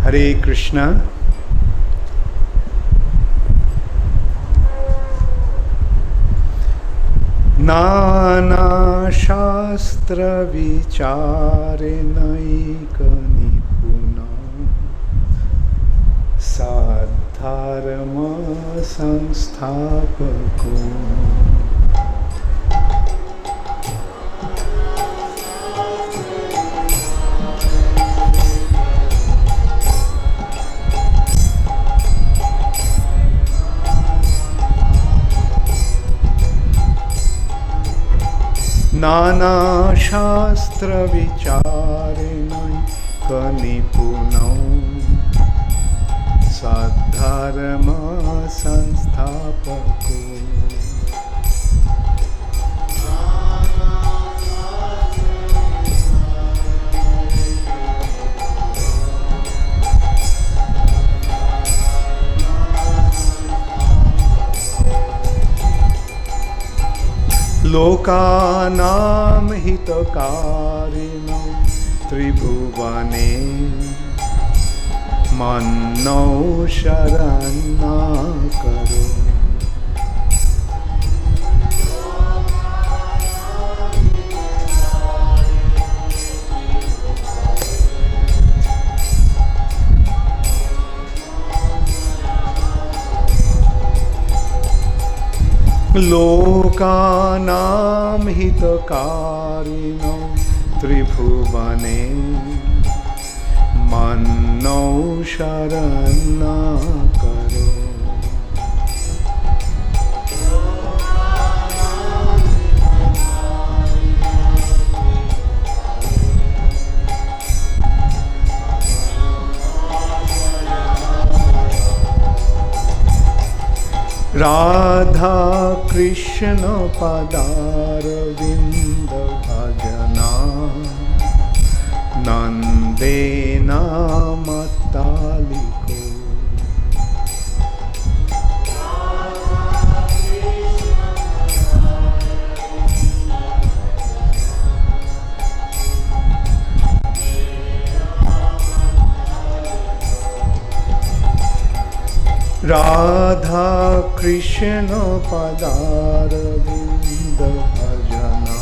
Hare Krishna. Nana Shastra Vichare Naika Nipuna Sadharma Sanstapako Nana Shastra Vicharenai Kanipunau Sadharma Sanstapako Lokanam hitakarino tribhuvane manno sharana karo Lokanam hitakarino tribhuvane manno sharana karo Radha Krishna Padaravinda Bhajana Nandena Mataliko Radha Krishna Padaravinda Bhajana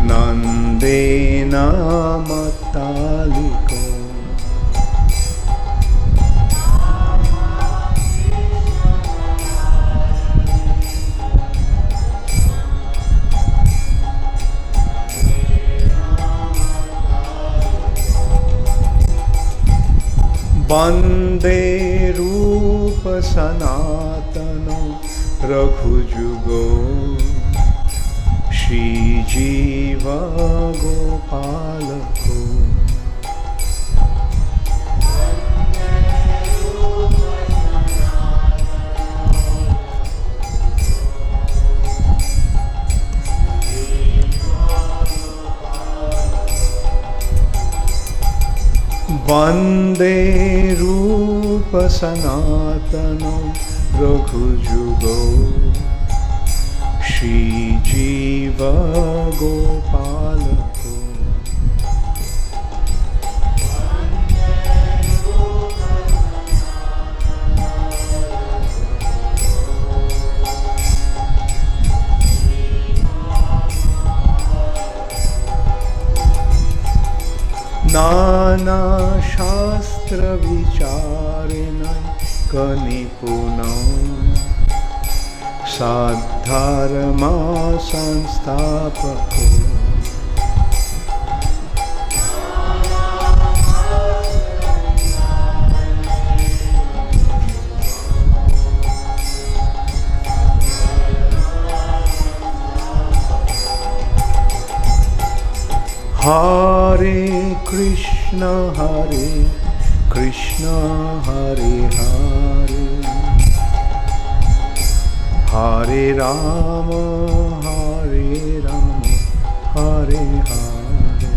Nandena Mataliko Bande Rupa Sanatano Raghujugo Shri Jiva Gopalako Vande Rupa Sanatano Raghujugo Shri Jiva Gopalako Nana Shastra Vicharenai Kanipunau Sadharma Sanstapako Hare Krishna Hare Hare Hare Rama Hare Rama Hare Hare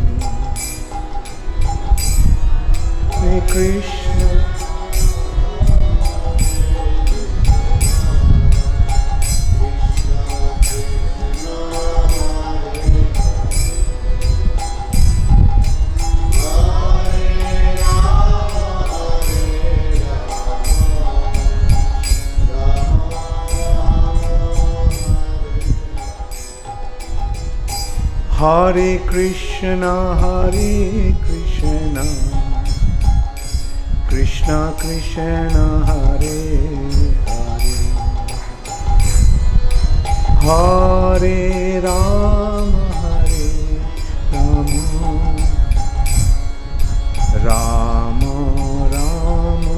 Hare Krishna Hare Hare Krishna, Krishna Krishna, Hare Hare, Hare Rama, Rama Rama,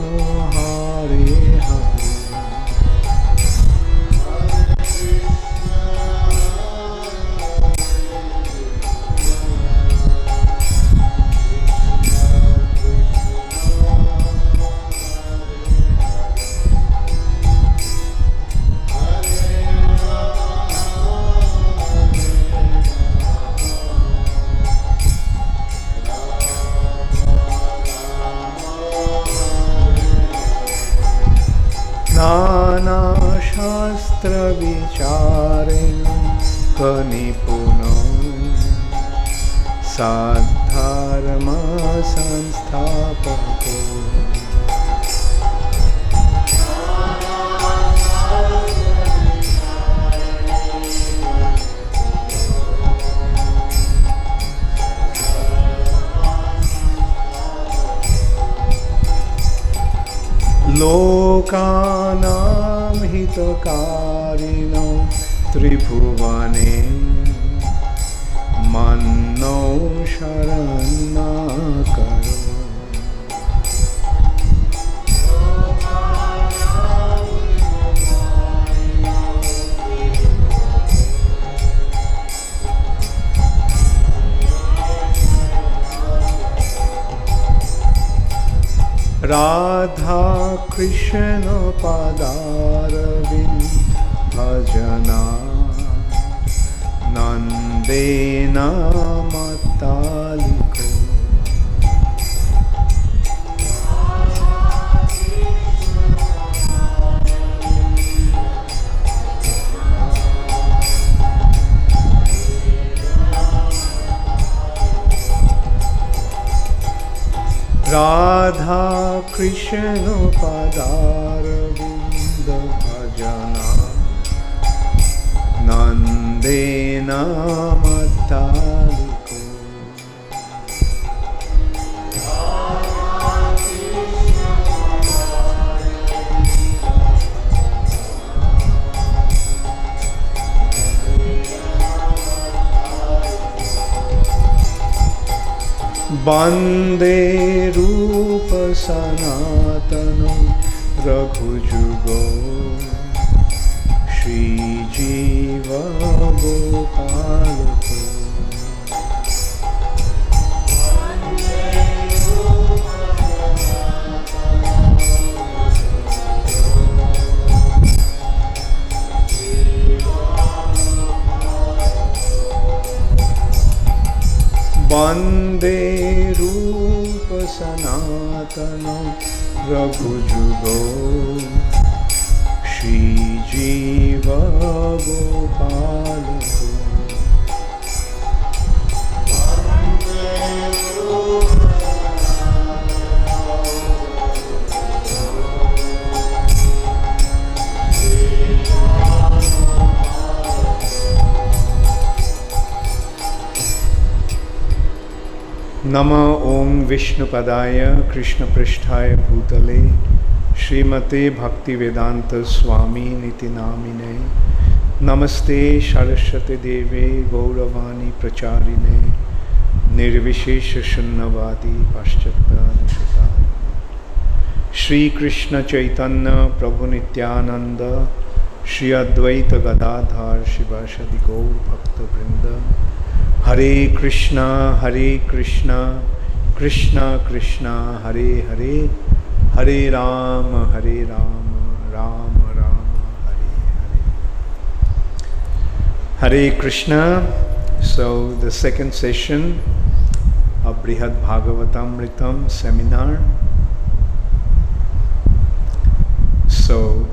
Hare Hare. Nana Shastra Vicharin Kanipunam Sadharma Sansthapato Lokanam Hitakarinam Tribhuvane Manno Sharanakaro. Radha Krishna Padaravind Bhajana Nandena Mataliko. Radha Krishna Padaravinda Bhajana Nandena Mataliko. Bande Rupa Sanatanam Raghujugo Shri Jiva Gopalako. Bande Rupa Sanatanam Raghujugo Shri Jiva Gopalako. Nama Om Vishnu Padaya Krishna Pristhaya Bhutale Srimate Bhakti Vedanta Swami Niti Namine Namaste Saraswate Deve Gauravani Pracharine Nirvishesha Shunnavadi Paschatya Nishitari. Shri Krishna Chaitanya Prabhu Nityananda Shri Advaita Gadadhar Shivasadi Gaur Bhakta Vrinda. Hare Krishna, Krishna Krishna, Hare Hare, Hare Rama, Rama Rama, Hare Hare. Hare Krishna. So the second session of Brihad Bhagavatamritam seminar. So,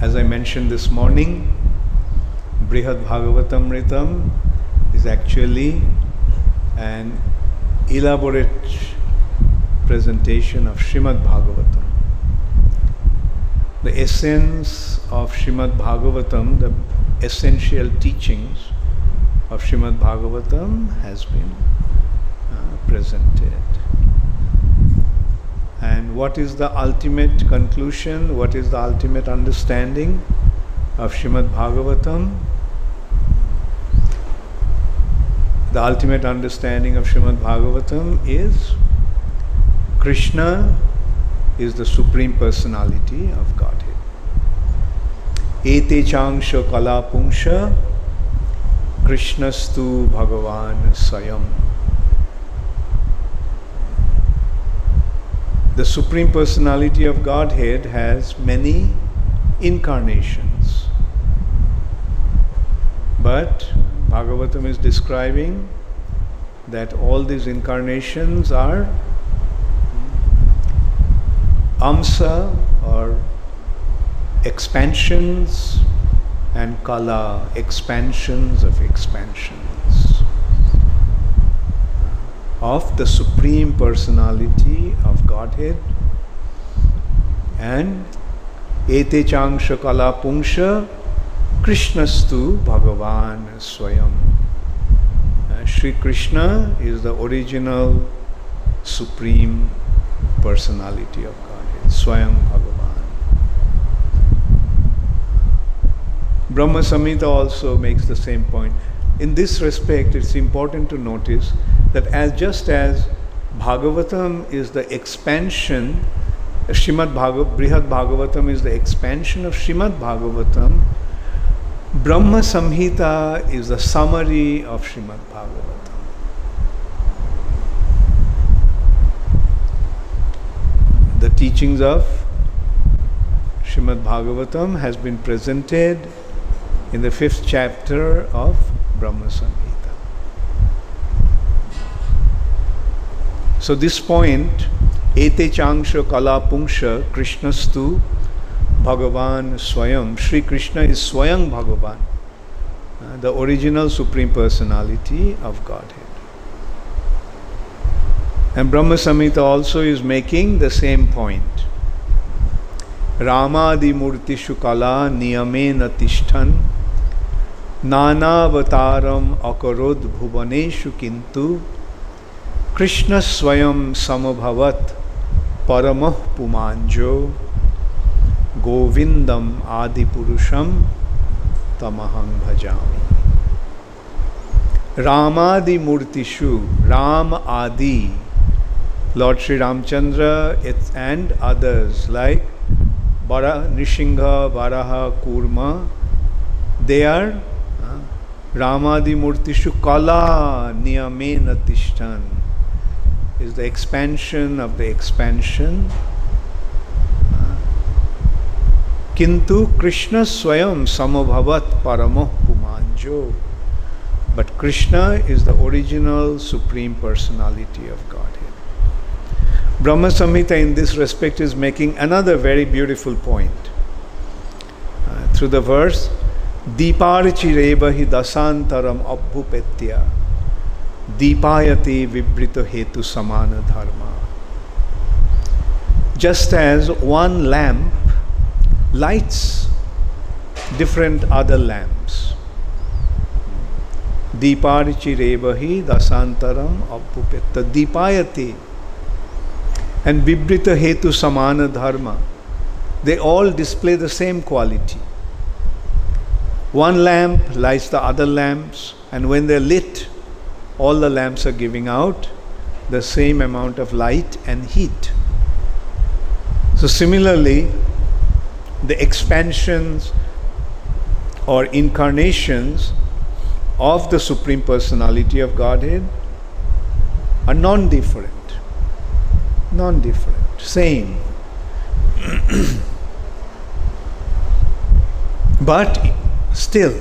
as I mentioned this morning, Brihad Bhagavatamritam is actually an elaborate presentation of Srimad Bhagavatam. The essence of Srimad Bhagavatam, the essential teachings, of Srimad Bhagavatam has been presented. And what is the ultimate conclusion? What is the ultimate understanding of Srimad Bhagavatam? The ultimate understanding of Srimad Bhagavatam is Krishna is the Supreme Personality of Godhead. Ete changsha kalapungsha Krishnastu Bhagavan Swayam. The Supreme Personality of Godhead has many incarnations. But Bhagavatam is describing that all these incarnations are amsa or expansions, and kala, expansions of expansions of the Supreme Personality of Godhead. And ete changsha kala pungsha Krishnastu Bhagavan Swayam. Sri Krishna is the original Supreme Personality of Godhead, Swayam Bhagavan. Brahma Samhita also makes the same point. In this respect, it's important to notice that just as Bhagavatam is the expansion, Brihad Bhagavatam is the expansion of Srimad Bhagavatam, Brahma Samhita is the summary of Srimad Bhagavatam. The teachings of Srimad Bhagavatam has been presented in the 5th chapter of Brahma Samhita. So this point, ete changsha kala pungsha Krishnastu Bhagavan Swayam. Sri Krishna is Swayam Bhagavan, the original Supreme Personality of Godhead. And Brahma Samhita also is making the same point. Ramadi Murtishu Kala Niyamena Tishtan Nanavataram Akarod Bhuvaneshu Kintu Krishna Swayam Samabhavat Paramah Pumanjo Govindam Adipurusham Tamaham Bhajami. Ramadi Murtishu, Ram Adi, Lord Sri Ramchandra and others like Nrsimha, Varaha, Kurma, they are Ramadi Murtishu Kala Niyamena Tishtan, is the expansion of the expansion. Kintu Krishna Swayam Samabhavat Paramoh Pumanjo. But Krishna is the original Supreme Personality of Godhead. Brahma Samhita in this respect is making another very beautiful point. Through the verse, Deeparchirevahi dasantaram abhupetya Deepayati vibrito hetu samana dharma. Just as one lamp lights different other lamps. Deeparchirevahi dasantaram abhupetya Deepayati and vibrita hetu samana dharma, they all display the same quality. One lamp lights the other lamps, and when they're lit, all the lamps are giving out the same amount of light and heat. So similarly, the expansions or incarnations of the Supreme Personality of Godhead are non-different. Non-different, same. But still,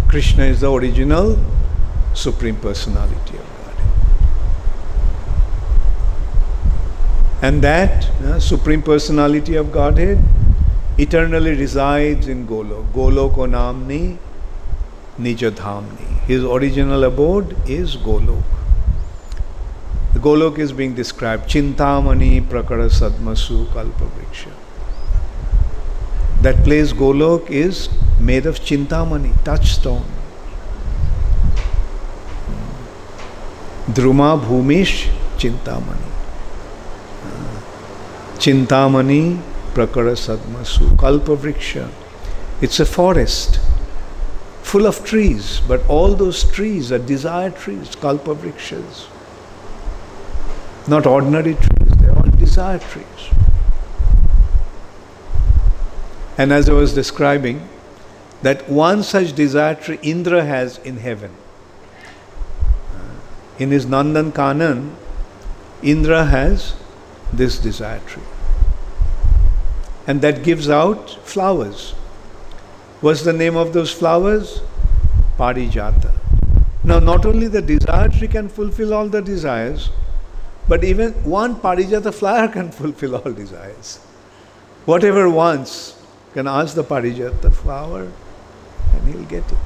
Krishna is the original Supreme Personality of Godhead. And that Supreme Personality of Godhead eternally resides in Golok. Goloko namni nijadhamni. His original abode is Golok. The Golok is being described, Chintamani Prakara Sadmasu Kalpavriksha. That place Golok is made of Chintamani, touchstone. Druma Bhumish Chintamani. Chintamani Prakara Sadmasu. Kalpa Vriksha. It's a forest full of trees, but all those trees are desire trees, Kalpa Vrikshas. Not ordinary trees, they're all desire trees. And as I was describing, that one such desire tree Indra has in heaven. In his Nandan Kanan, Indra has this desire tree. And that gives out flowers. What's the name of those flowers? Parijata. Now, not only the desire tree can fulfill all the desires, but even one Parijata flower can fulfill all desires. Whatever wants, can ask the Parijata flower and he'll get it.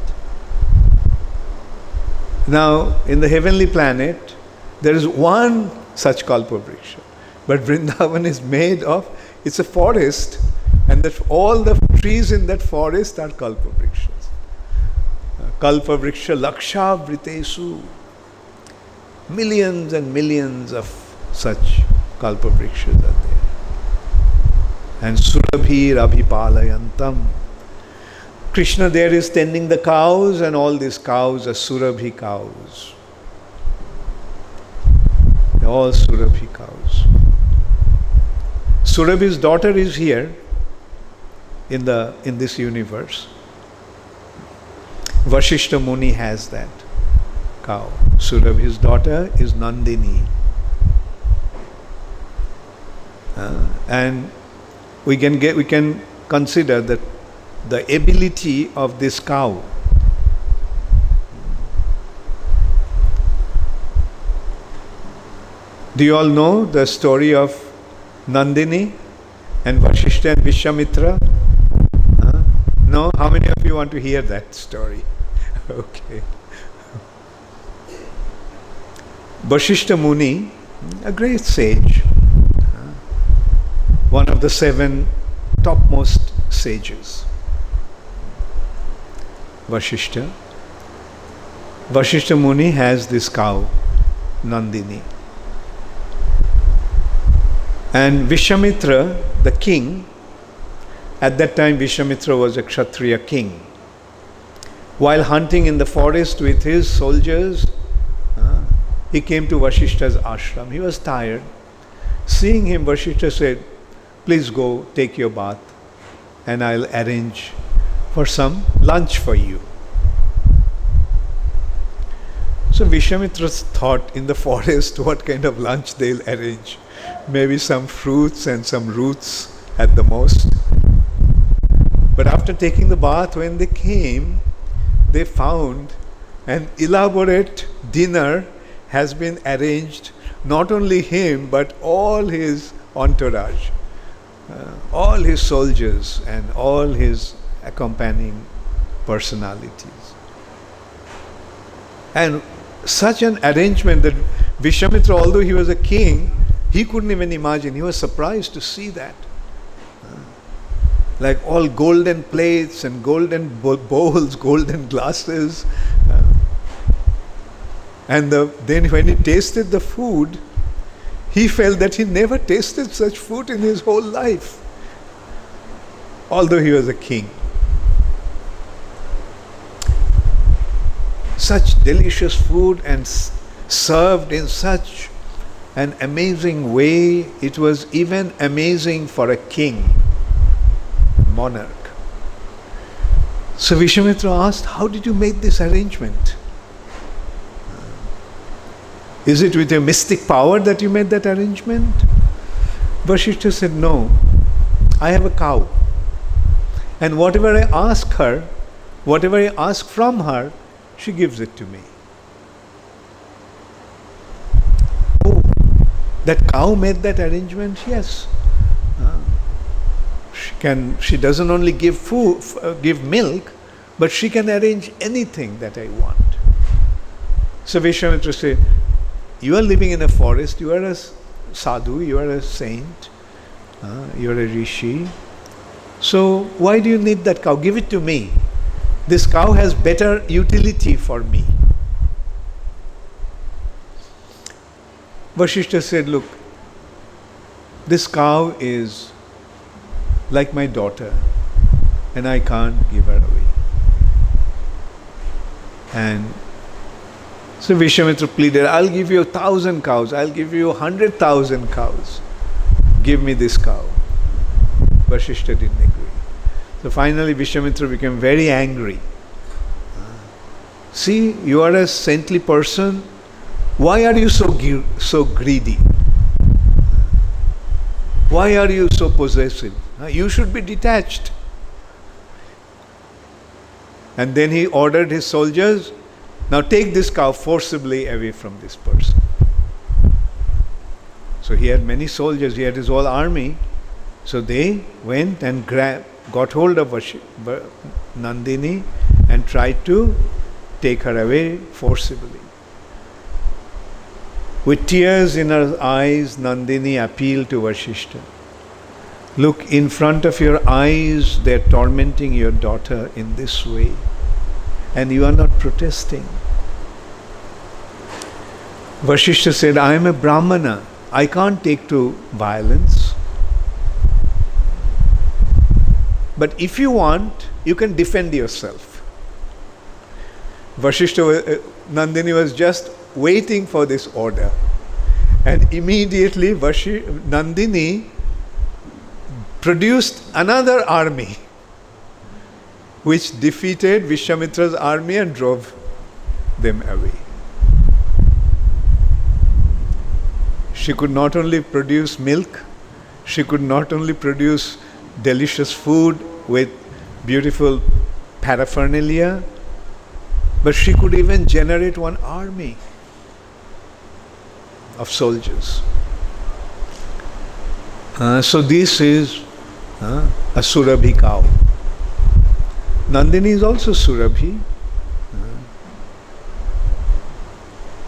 Now, in the heavenly planet, there is one such Kalpavriksha. But Vrindavan is made of, it's a forest, and that all the trees in that forest are Kalpavrikshas. Kalpavriksha Laksha Vritesu. Millions and millions of such Kalpavrikshas are there. And Surabhir Abhipalayantam. Krishna there is tending the cows, and all these cows are Surabhi cows. They're all Surabhi cows. Surabhi's daughter is here in this universe. Vashishta Muni has that cow. Surabhi's daughter is Nandini. And we can consider that the ability of this cow. Do you all know the story of Nandini and Vashishta and Vishwamitra? No? How many of you want to hear that story? Okay. Vashishta Muni, a great sage, one of the 7 topmost sages. Vashishta Muni has this cow, Nandini. And Vishwamitra, the king, at that time Vishwamitra was a Kshatriya king. While hunting in the forest with his soldiers, he came to Vashishta's ashram. He was tired. Seeing him, Vashishta said, "Please go take your bath and I'll arrange for some lunch for you." So Vishwamitra thought, in the forest, what kind of lunch they'll arrange? Maybe some fruits and some roots at the most. But after taking the bath, when they came, they found an elaborate dinner has been arranged, not only him, but all his entourage, all his soldiers and all his accompanying personalities. And such an arrangement that Vishwamitra, although he was a king, he couldn't even imagine. He was surprised to see that. Like all golden plates and golden bowls, golden glasses. And then when he tasted the food, he felt that he never tasted such food in his whole life, although he was a king. Such delicious food and served in such an amazing way. It was even amazing for a king, monarch. So Vishwamitra asked, "How did you make this arrangement? Is it with your mystic power that you made that arrangement?" Vashishta said, "No, I have a cow. And whatever I ask her, whatever I ask from her, she gives it to me." "Oh, that cow made that arrangement?" "Yes. She doesn't only give food, give milk, but she can arrange anything that I want." So Vishwamitra said, "You are living in a forest, you are a sadhu, you are a saint, you are a rishi. So why do you need that cow? Give it to me. This cow has better utility for me." Vasishtha said, look, this cow is like my daughter and I can't give her away. And so Vishwamitra pleaded, I'll give you 1,000 cows, I'll give you 100,000 cows. Give me this cow. Vasishtha didn't agree. So finally Vishwamitra became very angry. See, you are a saintly person. Why are you so greedy? Why are you so possessive? You should be detached. And then he ordered his soldiers, now take this cow forcibly away from this person. So he had many soldiers, he had his whole army. So they went and got hold of Nandini and tried to take her away forcibly. With tears in her eyes, Nandini appealed to Vasishtha. Look, in front of your eyes, they are tormenting your daughter in this way, and you are not protesting. Vasishtha said, I am a Brahmana. I can't take to violence. But if you want, you can defend yourself. Nandini was just waiting for this order. And immediately Nandini produced another army which defeated Vishwamitra's army and drove them away. She could not only produce milk, she could not only produce delicious food with beautiful paraphernalia, but she could even generate one army of soldiers. So this is a Surabhi cow. Nandini is also Surabhi.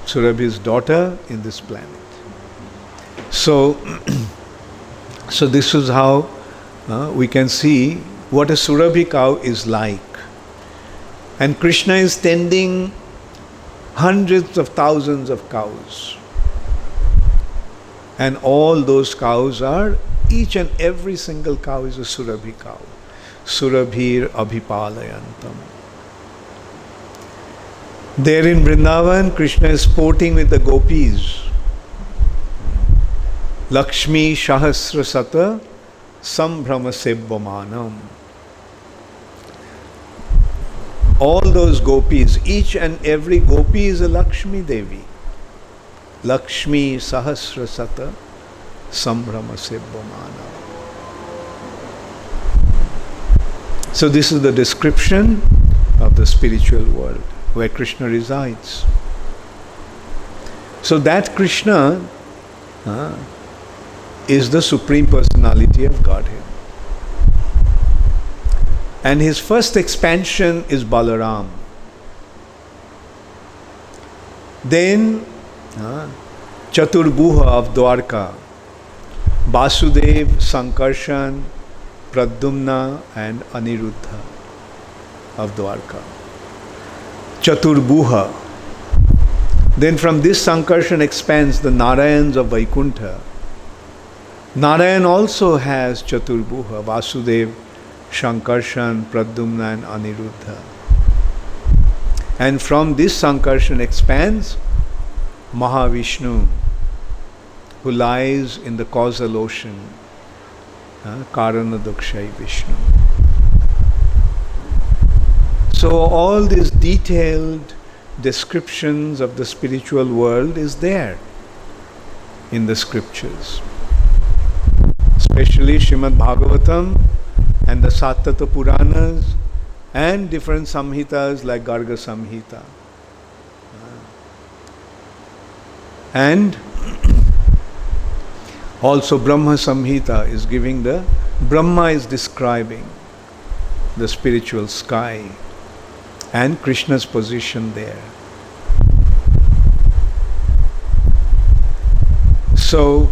Surabhi's daughter in this planet. So this is how we can see what a Surabhi cow is like. And Krishna is tending hundreds of thousands of cows. And all those cows are, each and every single cow is a Surabhi cow. Surabhir Abhipalayantam. There in Vrindavan, Krishna is sporting with the gopis. Lakshmi Sahasrasata Sambhrama Sebbhamanam. All those gopis, each and every gopi is a Lakshmi Devi. Lakshmi Sahasrasata Sambhrama Sebbhamanam. So this is the description of the spiritual world where Krishna resides. So that Krishna is the Supreme Personality of Godhead. And his first expansion is Balaram. Then Chaturbuha of Dwarka, Vasudev, Sankarshan, Pradyumna and Aniruddha of Dwarka. Chaturbuha. Then from this Sankarshan expands the Narayans of Vaikuntha. Narayan also has Chaturbuha, Vasudev, Sankarshan, Pradyumna and Aniruddha. And from this Sankarshan expands Mahavishnu, who lies in the causal ocean, Karana Dukshay Vishnu. So all these detailed descriptions of the spiritual world is there in the scriptures. Especially Srimad Bhagavatam and the Satata Puranas and different Samhitas like Garga Samhita. And also Brahma Samhita is giving Brahma is describing the spiritual sky and Krishna's position there. So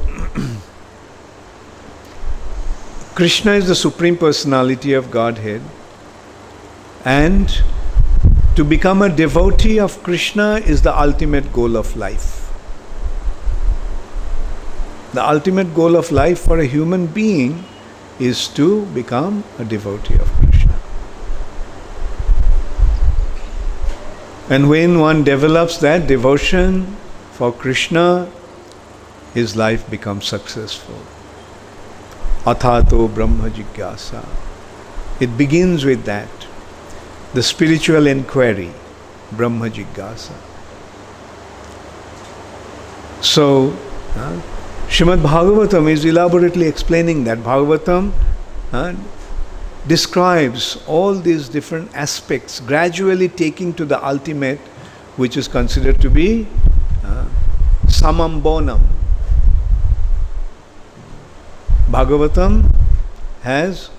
Krishna is the Supreme Personality of Godhead, and to become a devotee of Krishna is the ultimate goal of life. The ultimate goal of life for a human being is to become a devotee of Krishna. And when one develops that devotion for Krishna, his life becomes successful. Athato Brahma Jigyasa. It begins with that. The spiritual inquiry, Brahma Jigyasa. So, Srimad Bhagavatam is elaborately explaining that. Bhagavatam describes all these different aspects, gradually taking to the ultimate, which is considered to be samam bonam. Bhagavatam has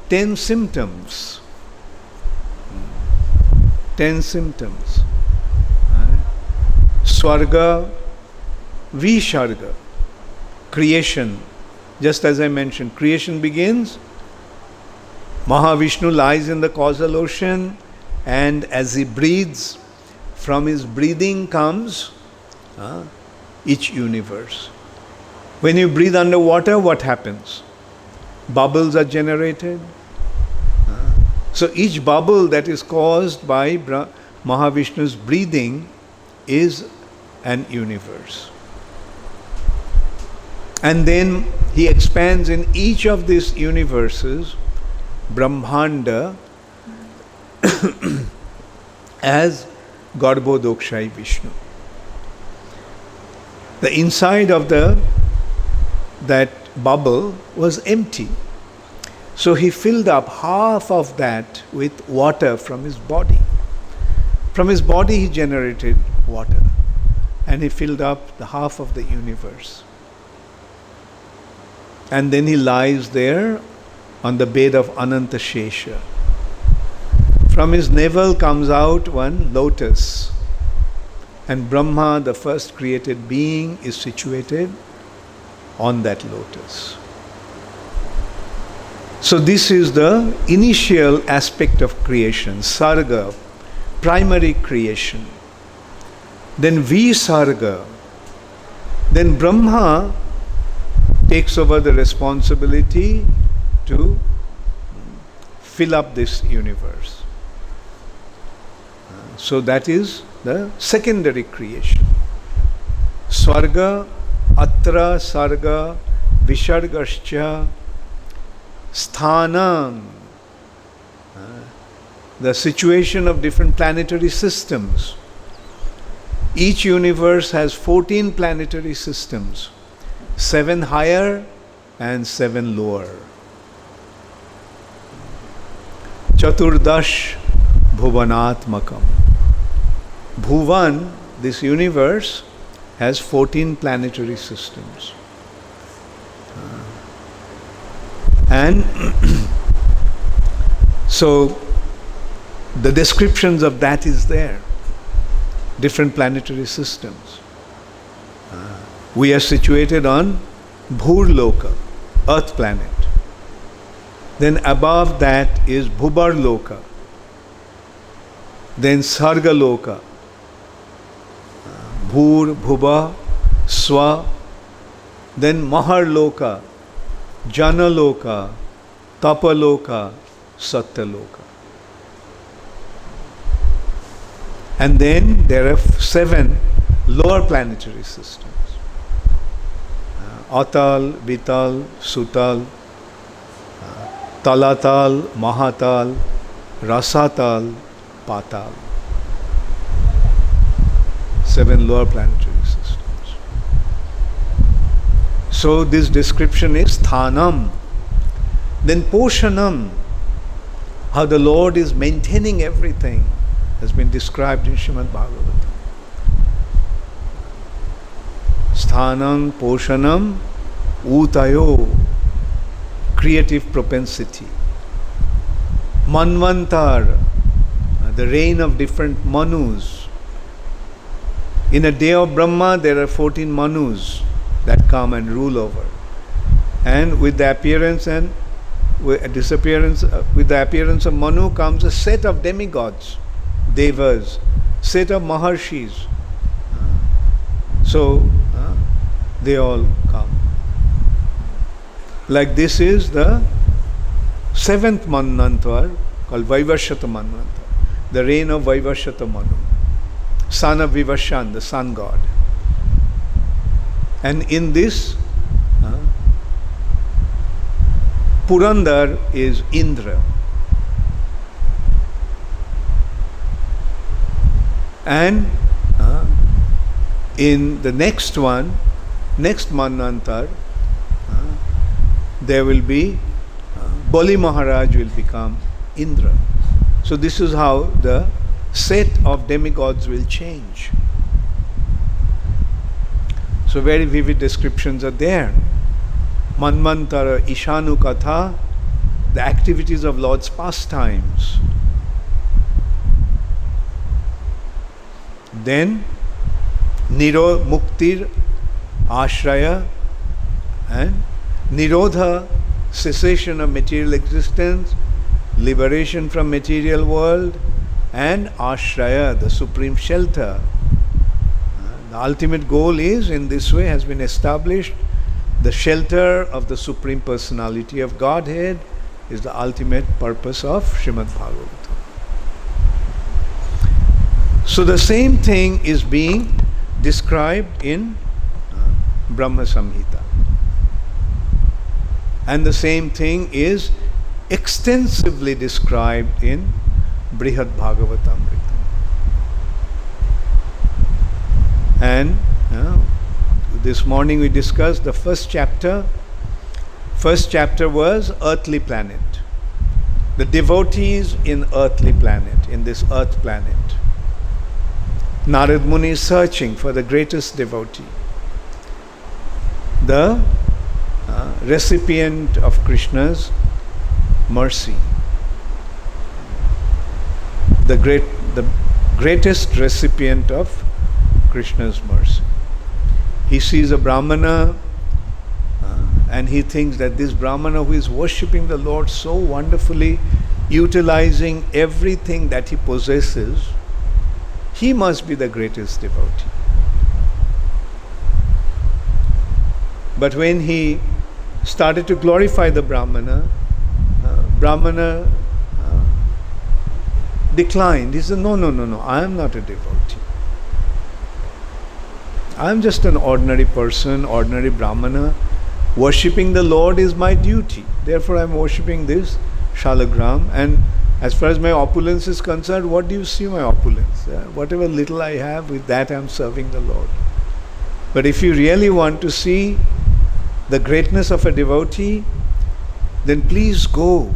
10 symptoms. 10 symptoms. Swarga, Visharga. Creation. Just as I mentioned, creation begins. Mahavishnu lies in the causal ocean, and as he breathes, from his breathing comes each universe. When you breathe underwater, what happens? Bubbles are generated. So each bubble that is caused by Mahavishnu's breathing is an universe. And then he expands in each of these universes, Brahmanda, as Garbhodakshai Vishnu. The inside of that bubble was empty. So he filled up half of that with water from his body. From his body he generated water, and he filled up the half of the universe. And then he lies there on the bed of Ananta Shesha. From his navel comes out one lotus, and Brahma, the first created being, is situated on that lotus. So this is the initial aspect of creation, Sarga, primary creation. Then Visarga. Then Brahma takes over the responsibility to fill up this universe. So that is the secondary creation. Swarga, Atra, Sarga, Visargascha, Sthanam. The situation of different planetary systems. Each universe has 14 planetary systems, 7 higher and 7 lower. Chaturdash Bhuvanatmakam. Bhuvan, this universe, has 14 planetary systems. And so the descriptions of that is there. Different planetary systems. We are situated on Bhurloka, Earth planet. Then above that is Bhubarloka. Then Sargaloka. Bhur, Bhuba, Swa. Then Maharloka, Janaloka, Tapaloka, Satyaloka. And then there are 7 lower planetary systems. Atal, Vital, Sutal, Talatal, Mahatal, Rasatal, Patal. 7 lower planetary systems. So this description is Thanam. Then Poshanam, how the Lord is maintaining everything, has been described in Srimad Bhagavatam. Sthanam, Poshanam, Utayo, creative propensity. Manvantar, the reign of different Manus. In a day of Brahma, there are 14 Manus that come and rule over. And with the appearance and disappearance, with the appearance of Manu comes a set of demigods, Devas, set of Maharshis. So they all come. Like this is the 7th Manvantar called Vaivashata Manvantar, the reign of Vaivashata Manu, son of Vivashan, the sun god. And in this, Purandar is Indra. And in the next one, next Manvantar, there will be Bali Maharaj will become Indra. So this is how the set of demigods will change. So very vivid descriptions are there. Manvantara Ishanu Katha, the activities of Lord's pastimes. Then Niro Muktir Ashraya and Nirodha, cessation of material existence, liberation from material world, and Ashraya, the supreme shelter. The ultimate goal is, in this way, has been established. The shelter of the Supreme Personality of Godhead is the ultimate purpose of Srimad Bhagavatam. So the same thing is being described in Brahma Samhita. And the same thing is extensively described in Brihad Bhagavatamritam. And this morning we discussed the first chapter. First chapter was earthly planet. The devotees in earthly planet, in this earth planet. Narad Muni is searching for the greatest devotee, the recipient of Krishna's mercy, the greatest recipient of Krishna's mercy. He sees a Brahmana and he thinks that this Brahmana who is worshipping the Lord so wonderfully, utilizing everything that he possesses, he must be the greatest devotee. But when he started to glorify the Brahmana, Brahmana declined. He said, no, I am not a devotee. I am just an ordinary person, ordinary Brahmana. Worshipping the Lord is my duty. Therefore I am worshipping this Shalagram. And as far as my opulence is concerned, what do you see my opulence? Whatever little I have, with that I am serving the Lord. But if you really want to see the greatness of a devotee, then please go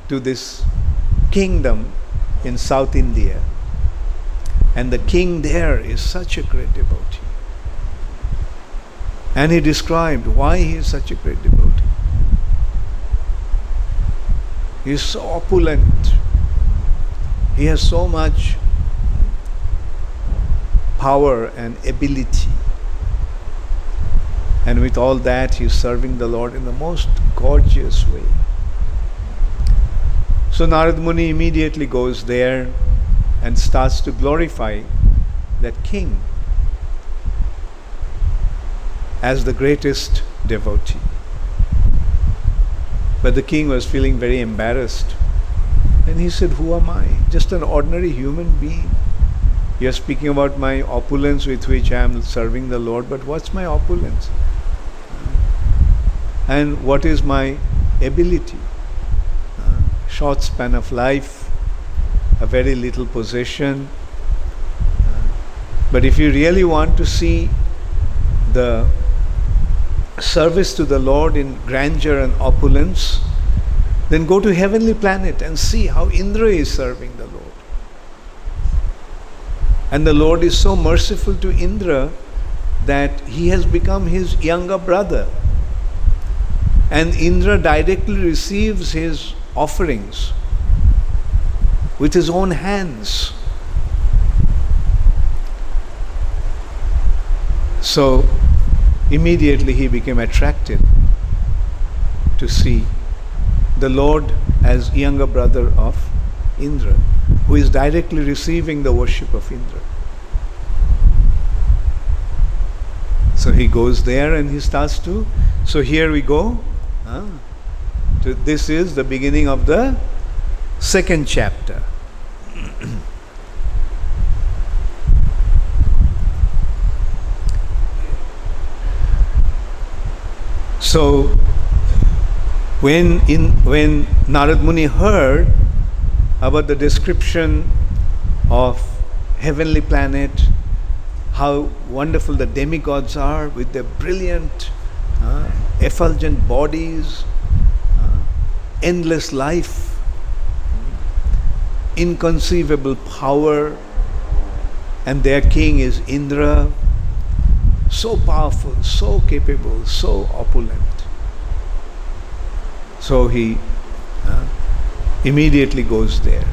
to this kingdom in South India. And the king there is such a great devotee. And he described why he is such a great devotee. He is so opulent. He has so much power and ability. And with all that, he is serving the Lord in the most gorgeous way. So Narad Muni immediately goes there and starts to glorify that king as the greatest devotee. But the king was feeling very embarrassed. And he said, who am I? Just an ordinary human being. You are speaking about my opulence with which I am serving the Lord, but what's my opulence? And what is my ability? Short span of life, a very little possession. But if you really want to see the service to the Lord in grandeur and opulence, then go to heavenly planet and see how Indra is serving the Lord. And the Lord is so merciful to Indra that he has become his younger brother. And Indra directly receives his offerings with his own hands. So immediately he became attracted to see the Lord as younger brother of Indra, who is directly receiving the worship of Indra. So he goes there and he starts to, so here we go, This is the beginning of the second chapter. So, when Narad Muni heard about the description of heavenly planet, how wonderful the demigods are with their brilliant, effulgent bodies, endless life, inconceivable power, and their king is Indra, so powerful, so capable, so opulent. So he immediately goes there.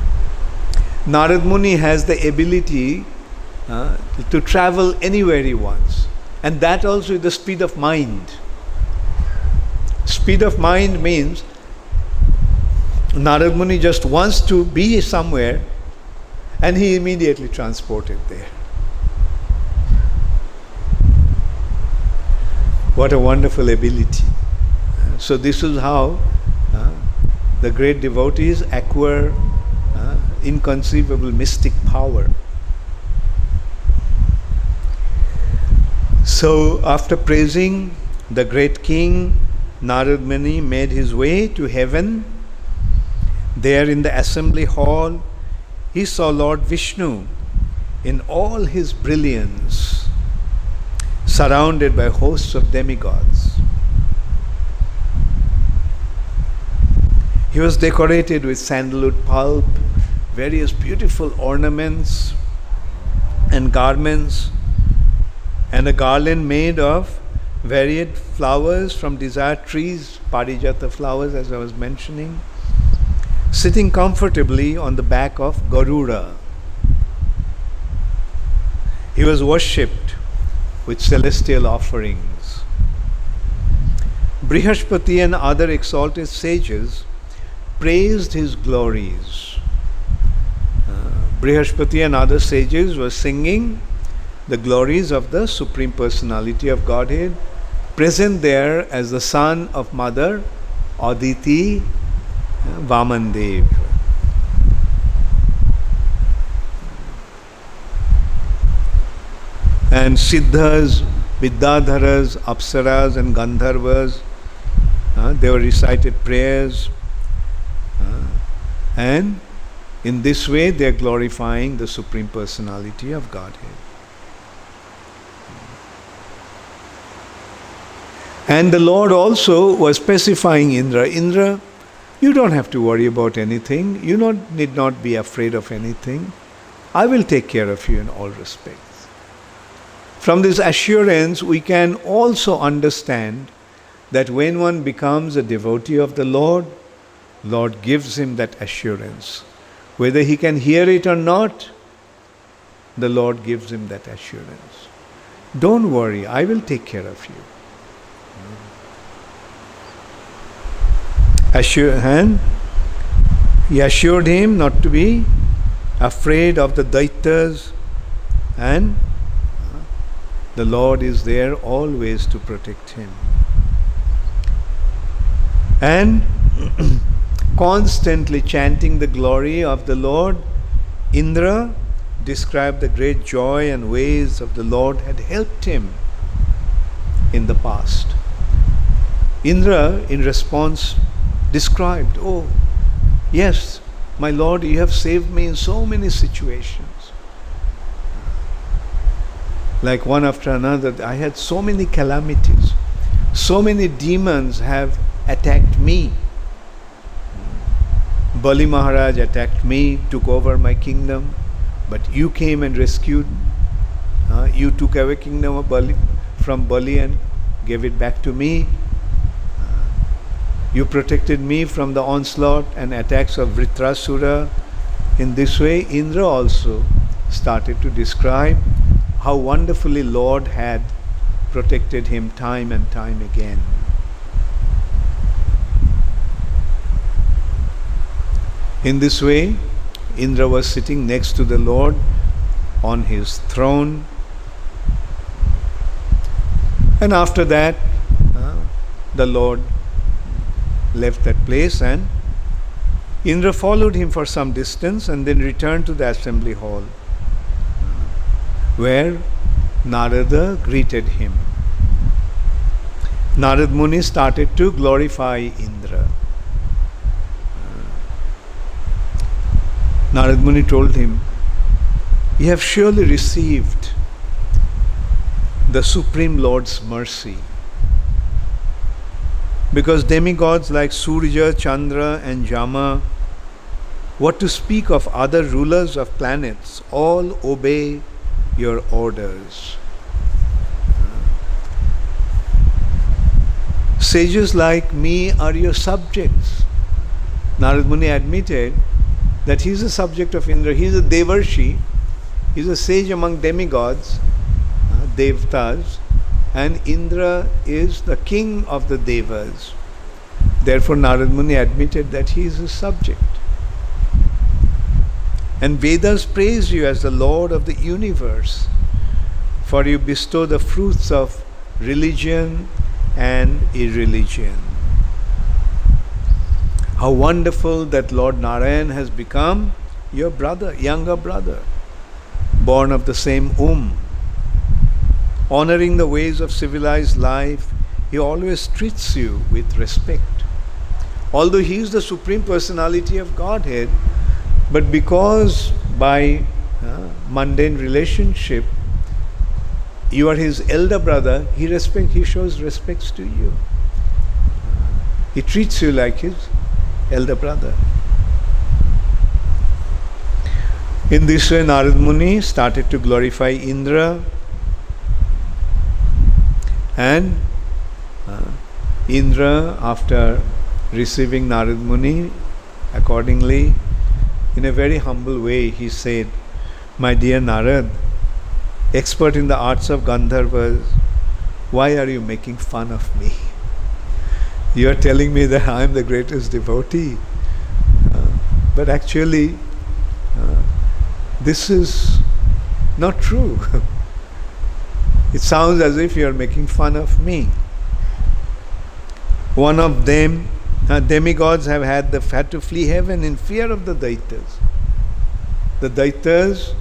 Narad Muni has the ability to travel anywhere he wants, and that also is the speed of mind. Speed of mind means Narad Muni just wants to be somewhere and he immediately transported there. What a wonderful ability. So this is how the great devotees acquire inconceivable mystic power. So after praising the great king, Narad Muni made his way to heaven. There in the assembly hall, he saw Lord Vishnu in all his brilliance, surrounded by hosts of demigods. He was decorated with sandalwood pulp, various beautiful ornaments and garments, and a garland made of varied flowers from desired trees, parijata flowers as I was mentioning, sitting comfortably on the back of Garuda. He was worshipped with celestial offerings. Brihaspati and other exalted sages praised his glories. Brihaspati and other sages were singing the glories of the Supreme Personality of Godhead, present there as the son of Mother Aditi Vamandev. And Siddhas, Vidyadharas, Apsaras and Gandharvas, they were recited prayers, and in this way they are glorifying the Supreme Personality of Godhead. And the Lord also was specifying Indra, Indra, you don't have to worry about anything. You need not be afraid of anything. I will take care of you in all respects. From this assurance, we can also understand that when one becomes a devotee of the Lord gives him that assurance. Whether he can hear it or not, the Lord gives him that assurance. Don't worry, I will take care of you. He assured him not to be afraid of the Daityas, and the Lord is there always to protect him. And constantly chanting the glory of the Lord, Indra described the great joy and ways of the Lord had helped him in the past. Indra, in response, described, oh, yes, my Lord, you have saved me in so many situations. Like one after another, I had so many calamities. So many demons have attacked me. Bali Maharaj attacked me, took over my kingdom, but you came and rescued. You took away kingdom of Bali from Bali and gave it back to me. You protected me from the onslaught and attacks of Vritrasura. In this way, Indra also started to describe how wonderfully Lord had protected him time and time again. In this way, Indra was sitting next to the Lord on his throne. And after that, the Lord left that place, and Indra followed him for some distance and then returned to the assembly hall, where Narada greeted him. Narad Muni started to glorify Indra. Narad Muni told him, "You have surely received the Supreme Lord's mercy, because demigods like Surya, Chandra and Jama, what to speak of other rulers of planets, all obey your orders. Sages like me are your subjects." Narad Muni admitted that he is a subject of Indra. He is a Devarshi, he is a sage among demigods, Devtas, and Indra is the king of the Devas. Therefore Narad Muni admitted that he is a subject. And Vedas praise you as the Lord of the universe, for you bestow the fruits of religion and irreligion. How wonderful that Lord Narayan has become your brother, younger brother, born of the same womb. Honoring the ways of civilized life, he always treats you with respect. Although he is the Supreme Personality of Godhead, but because by mundane relationship you are his elder brother, he shows respects to you. He treats you like his elder brother. In this way, Narad Muni started to glorify Indra, and Indra, after receiving Narad Muni, accordingly, in a very humble way, he said, "My dear Narad, expert in the arts of Gandharvas, why are you making fun of me? You are telling me that I am the greatest devotee, but actually this is not true. It sounds as if you are making fun of me." One of them, demigods have had to flee heaven in fear of the Daityas. The Daityas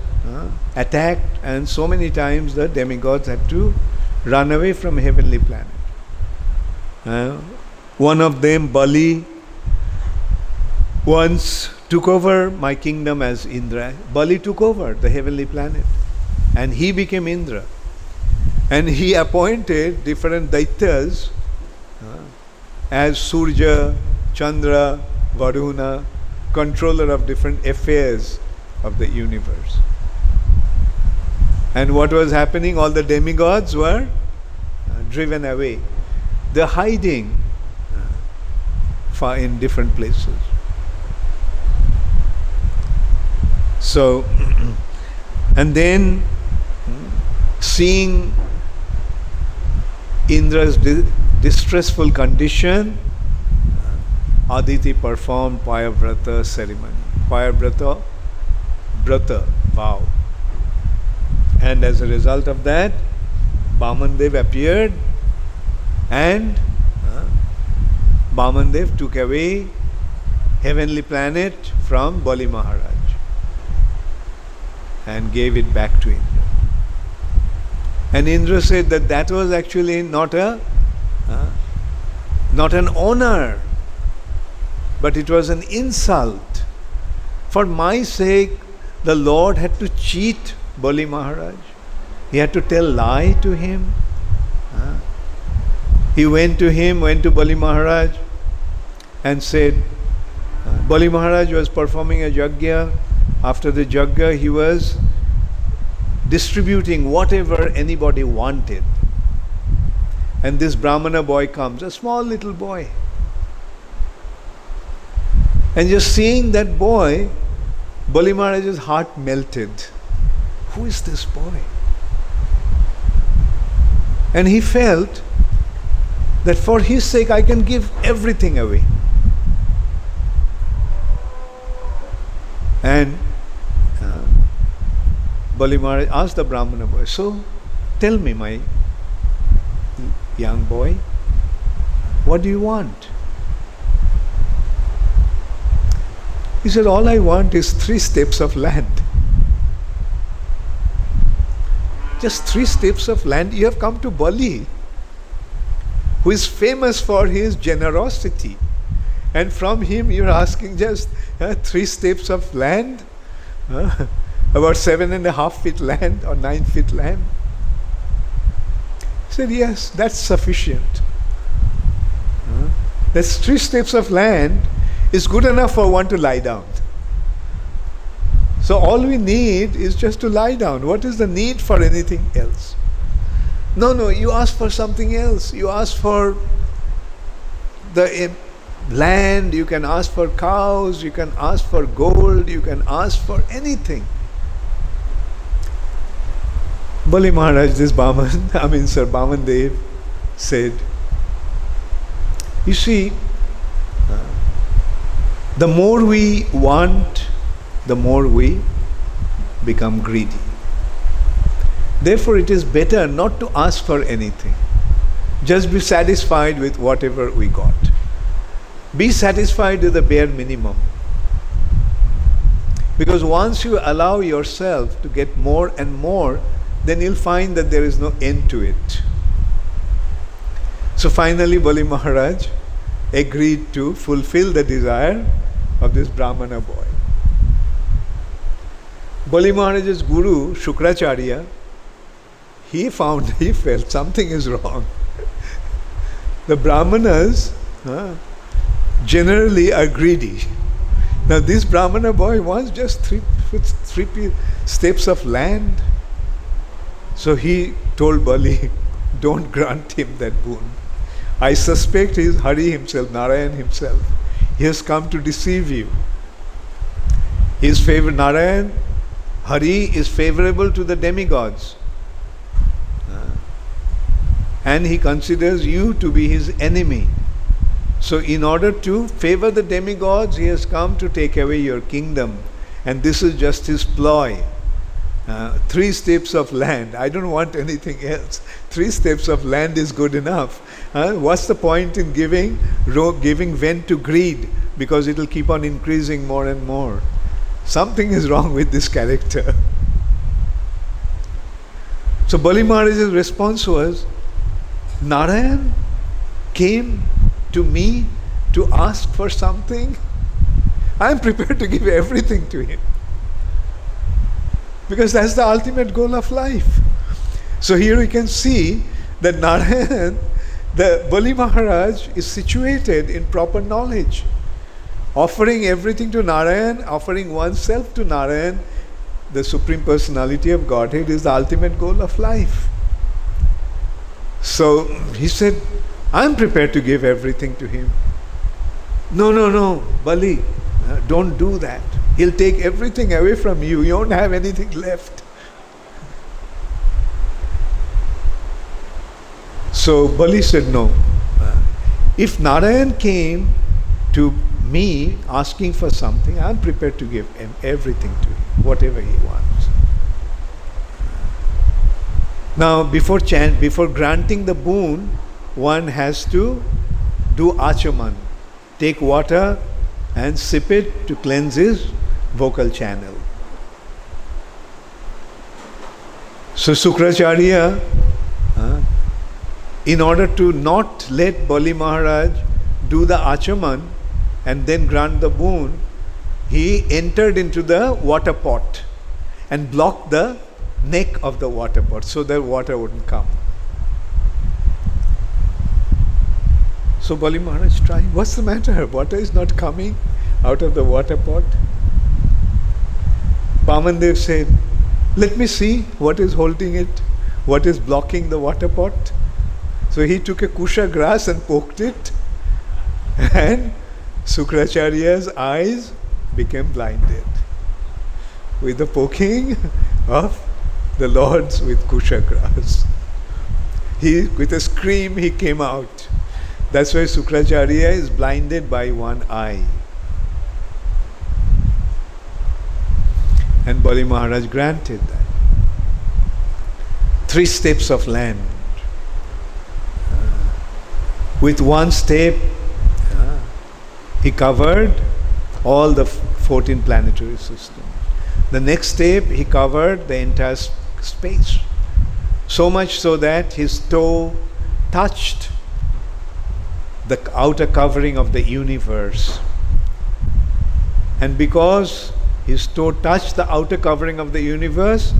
attacked, and so many times the demigods had to run away from heavenly planet. One of them, Bali, once took over my kingdom as Indra. Bali took over the heavenly planet and he became Indra. And he appointed different Daityas as Surya, Chandra, Varuna, controller of different affairs of the universe. And what was happening? All the demigods were driven away. They're hiding in different places. So, and then seeing Indra's distressful condition, Aditi performed Payavrata ceremony. Payavrata, Brata, vow. And as a result of that, Vamandev appeared, and Vamandev took away heavenly planet from Bali Maharaj and gave it back to Indra. And Indra said that that was actually not an honor, but it was an insult. For my sake, the Lord had to cheat Bali Maharaj. He had to tell lie to him. He went to Bali Maharaj and said, Bali Maharaj was performing a yajna. After the yajna, he was distributing whatever anybody wanted. And this Brahmana boy comes, a small little boy. And just seeing that boy, Bali Maharaj's heart melted. Who is this boy? And he felt that for his sake I can give everything away. And Bali Maharaj asked the Brahmana boy, so tell me, my young boy, what do you want? He said, all I want is 3 steps of land. Just 3 steps of land. You have come to Bali, who is famous for his generosity. And from him you're asking just 3 steps of land? About 7.5 feet land or 9 feet land? He said, yes, that's sufficient. That's 3 steps of land is good enough for one to lie down. So all we need is just to lie down. What is the need for anything else? No, you ask for something else. You ask for the land, you can ask for cows, you can ask for gold, you can ask for anything. Bali Maharaj, this Brahman, Sir Baman Dev said, you see, the more we want, the more we become greedy. Therefore, it is better not to ask for anything. Just be satisfied with whatever we got. Be satisfied with the bare minimum. Because once you allow yourself to get more and more, then you'll find that there is no end to it. So finally, Bali Maharaj agreed to fulfill the desire of this Brahmana boy. Bali Maharaj's guru, Shukracharya, he felt something is wrong. The Brahmanas generally are greedy. Now this Brahmana boy wants just 3 steps of land. So he told Bali, don't grant him that boon. I suspect he is Hari himself, Narayan himself. He has come to deceive you. His favorite Narayan, Hari is favorable to the demigods. And he considers you to be his enemy. So in order to favor the demigods, he has come to take away your kingdom. And this is just his ploy. 3 steps of land. I don't want anything else. 3 steps of land is good enough. What's the point in giving vent to greed? Because it will keep on increasing more and more. Something is wrong with this character. So Bali Maharaj's response was, Narayan came to me to ask for something. I am prepared to give everything to him. Because that's the ultimate goal of life. So here we can see that Narayan, the Bali Maharaj is situated in proper knowledge. Offering everything to Narayan, offering oneself to Narayan, the Supreme Personality of Godhead, is the ultimate goal of life. So he said, I'm prepared to give everything to him. No, Bali, don't do that. He'll take everything away from you. You won't have anything left. So Bali said, no. If Narayan came to me asking for something, I'm prepared to give him everything to him, whatever he wants. Now, before granting the boon, one has to do achaman, take water and sip it to cleanse his vocal channel. So Shukracharya, in order to not let Bali Maharaj do the achaman and then grant the boon, he entered into the water pot and blocked the neck of the water pot so that water wouldn't come. So Bali Maharaj tried, what's the matter? Water is not coming out of the water pot. Bamandev said, let me see what is holding it, what is blocking the water pot. So he took a kusha grass and poked it, and Shukracharya's eyes became blinded with the poking of the lords with kusha grass. With a scream, he came out. That's why Shukracharya is blinded by one eye. And Bali Maharaj granted that. 3 steps of land. With 1 step, he covered all the 14 planetary systems. The next step, he covered the entire space. So much so that his toe touched the outer covering of the universe. And because his toe touched the outer covering of the universe,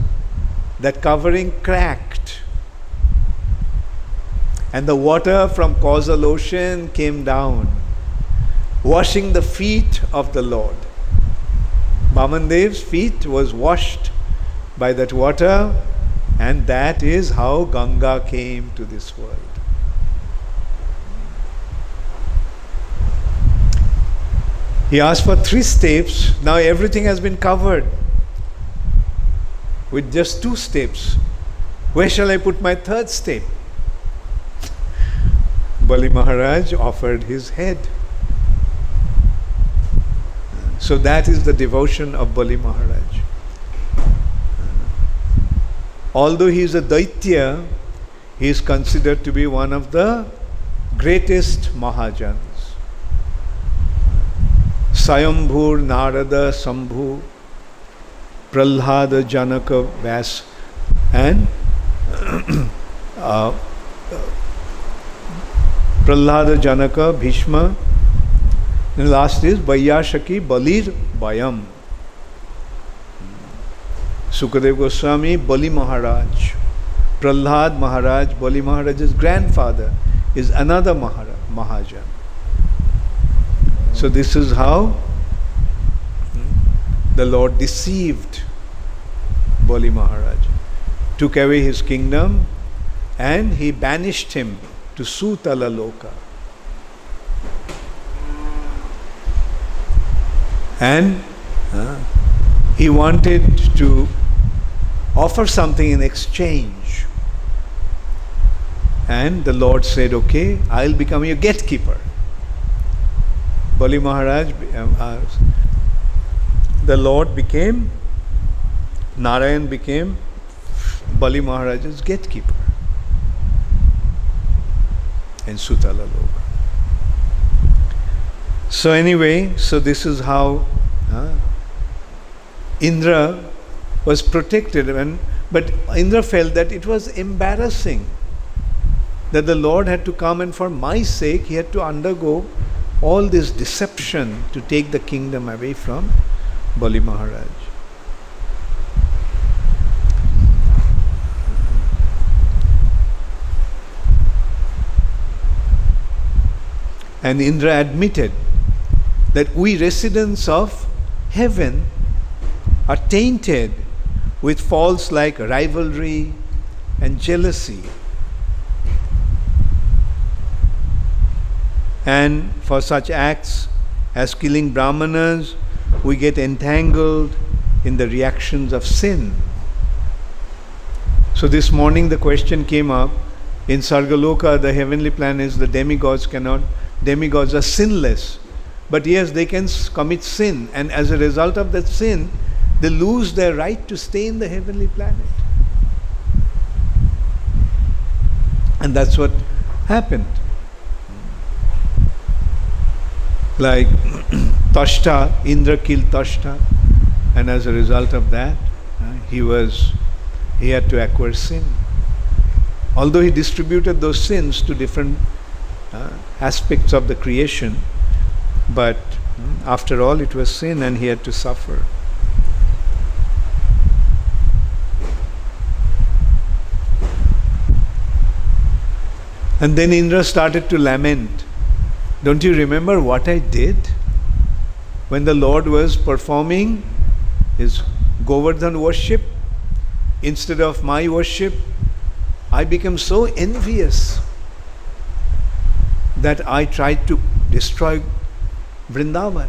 that covering cracked. And the water from causal ocean came down, washing the feet of the Lord. Vamandev's feet was washed by that water, and that is how Ganga came to this world. He asked for 3 steps. Now everything has been covered with just 2 steps. Where shall I put my 3rd step? Bali Maharaj offered his head. So that is the devotion of Bali Maharaj. Although he is a Daitya, he is considered to be one of the greatest Mahajans. Sayambhur Narada Sambhu, Prahlada Janaka Vyas, and Prahlada Janaka Bhishma. And last is Vaiyashaki Balir Bayam. Sukadev Goswami, Bali Maharaj. Prahlad Maharaj, Bali Maharaj's grandfather, is another Mahajan. So this is how the Lord deceived Bali Maharaj, took away his kingdom, and he banished him to Sutala Loka. And he wanted to offer something in exchange. And the Lord said, okay, I'll become your gatekeeper. Bali Maharaj, the Lord became, Narayan became Bali Maharaj's gatekeeper in Sutala Loka. So anyway, so this is how Indra was protected, but Indra felt that it was embarrassing that the Lord had to come, and for my sake he had to undergo all this deception to take the kingdom away from Bali Maharaj. And Indra admitted that we residents of heaven are tainted with faults like rivalry and jealousy. And for such acts as killing Brahmanas, we get entangled in the reactions of sin. So this morning the question came up, in Sargaloka, the heavenly planets, the demigods are sinless. But yes, they can commit sin, and as a result of that sin, they lose their right to stay in the heavenly planet. And that's what happened. Like Tashta, Indra killed Tashta, and as a result of that, he had to acquire sin. Although he distributed those sins to different aspects of the creation, but after all it was sin and he had to suffer. And then Indra started to lament. Don't you remember what I did when the Lord was performing his Govardhan worship? Instead of my worship, I became so envious that I tried to destroy Vrindavan.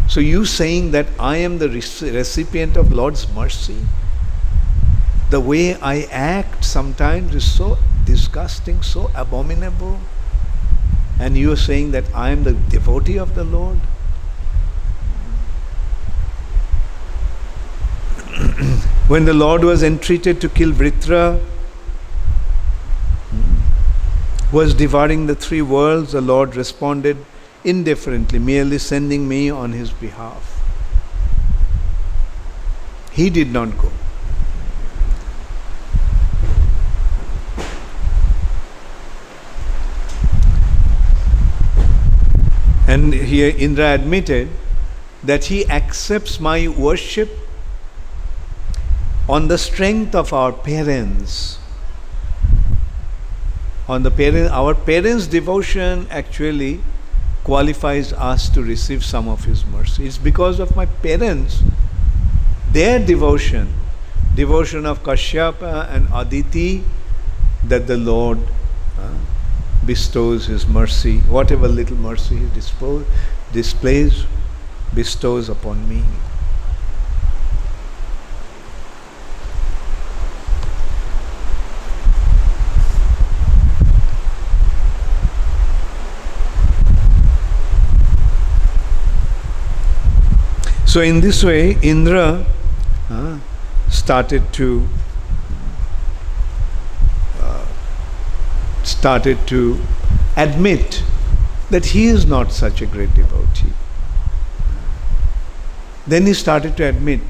So you saying that I am the recipient of Lord's mercy? The way I act sometimes is so disgusting, so abominable, and you are saying that I am the devotee of the Lord? When the Lord was entreated to kill Vritra, was devouring the 3 worlds, the Lord responded indifferently, merely sending me on his behalf. He did not go. And here Indra admitted that he accepts my worship on the strength of our parents. Our parents' devotion actually qualifies us to receive some of his mercy. It's because of my parents, their devotion of Kashyapa and Aditi, that the Lord bestows his mercy, whatever little mercy he displays, bestows upon me. So in this way, Indra started to admit that he is not such a great devotee. Then he started to admit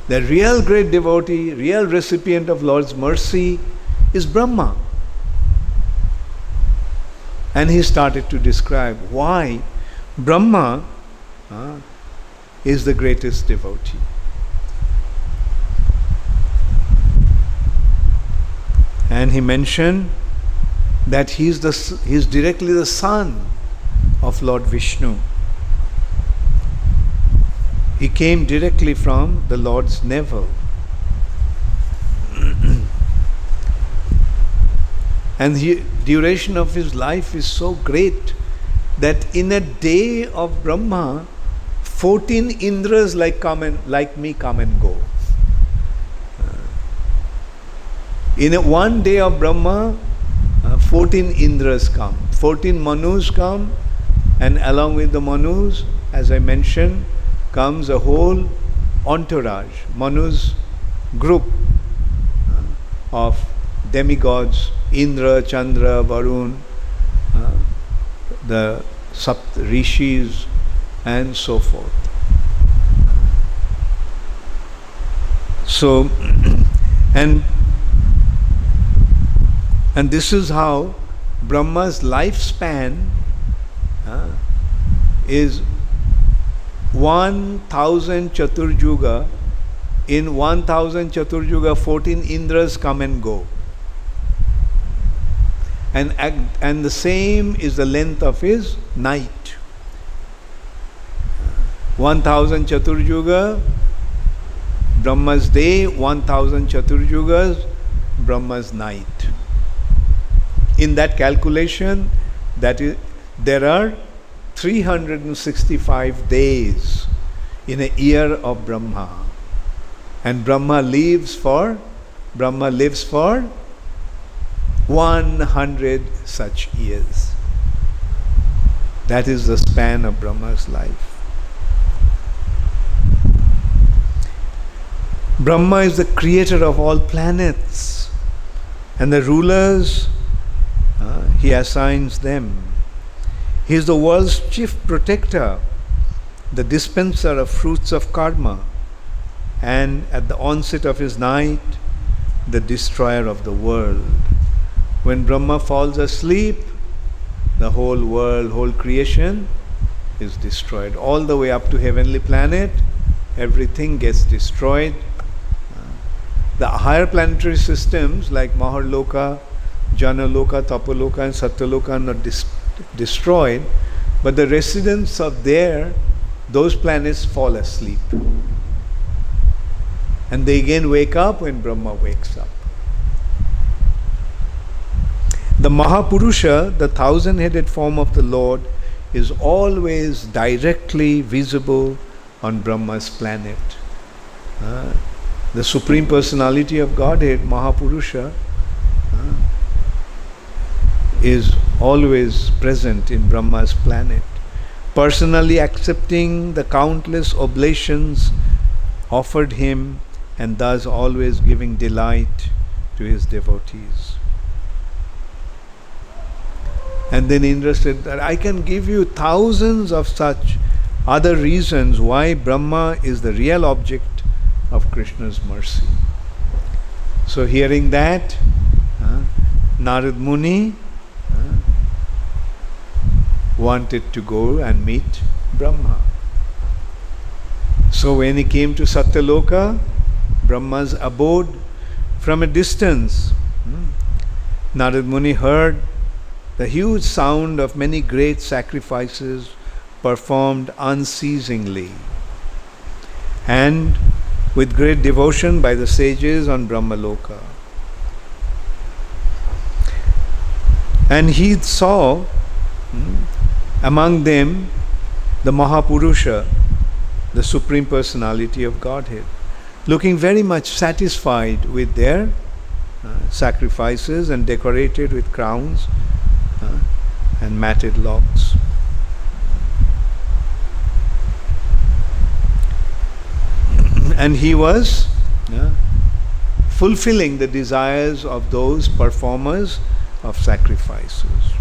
the real great devotee, real recipient of Lord's mercy is Brahma. And he started to describe why Brahma is the greatest devotee. And he mentioned that he is directly the son of Lord Vishnu. He came directly from the Lord's navel. And the duration of his life is so great that in a day of Brahma, 14 Indras like me come and go. In one day of Brahma, 14 Indras come, 14 Manus come, and along with the Manus, as I mentioned, comes a whole entourage, Manu's group of demigods, Indra, Chandra, Varun, the Sapt Rishis, and so forth. So, and this is how Brahma's lifespan is 1000 Chaturjuga. In 1000 Chaturjuga, 14 Indras come and go. And the same is the length of his night. 1000 Chaturjuga, Brahma's day, 1000 Chaturjugas, Brahma's night. In that calculation, there are 365 days in a year of Brahma. And Brahma lives for 100 such years. That is the span of Brahma's life. Brahma is the creator of all planets, and the rulers, he assigns them. He is the world's chief protector, the dispenser of fruits of karma, and at the onset of his night, the destroyer of the world. When Brahma falls asleep, the whole world, whole creation is destroyed. All the way up to heavenly planet, everything gets destroyed. The higher planetary systems like Maharloka, Janaloka, Tapaloka and Satyaloka are not destroyed, but the residents of those planets fall asleep. And they again wake up when Brahma wakes up. The Mahapurusha, the 1,000-headed form of the Lord, is always directly visible on Brahma's planet. The Supreme Personality of Godhead, Mahapurusha, is always present in Brahma's planet, personally accepting the countless oblations offered him and thus always giving delight to his devotees. And then Indra said that I can give you thousands of such other reasons why Brahma is the real object of Krishna's mercy. So hearing that, Narad Muni wanted to go and meet Brahma. So when he came to Satyaloka, Brahma's abode, from a distance, Narad Muni heard the huge sound of many great sacrifices performed unceasingly and with great devotion by the sages on Brahmaloka. And he saw among them the Mahapurusha, the Supreme Personality of Godhead, looking very much satisfied with their sacrifices and decorated with crowns and matted locks. And he was fulfilling the desires of those performers of sacrifices.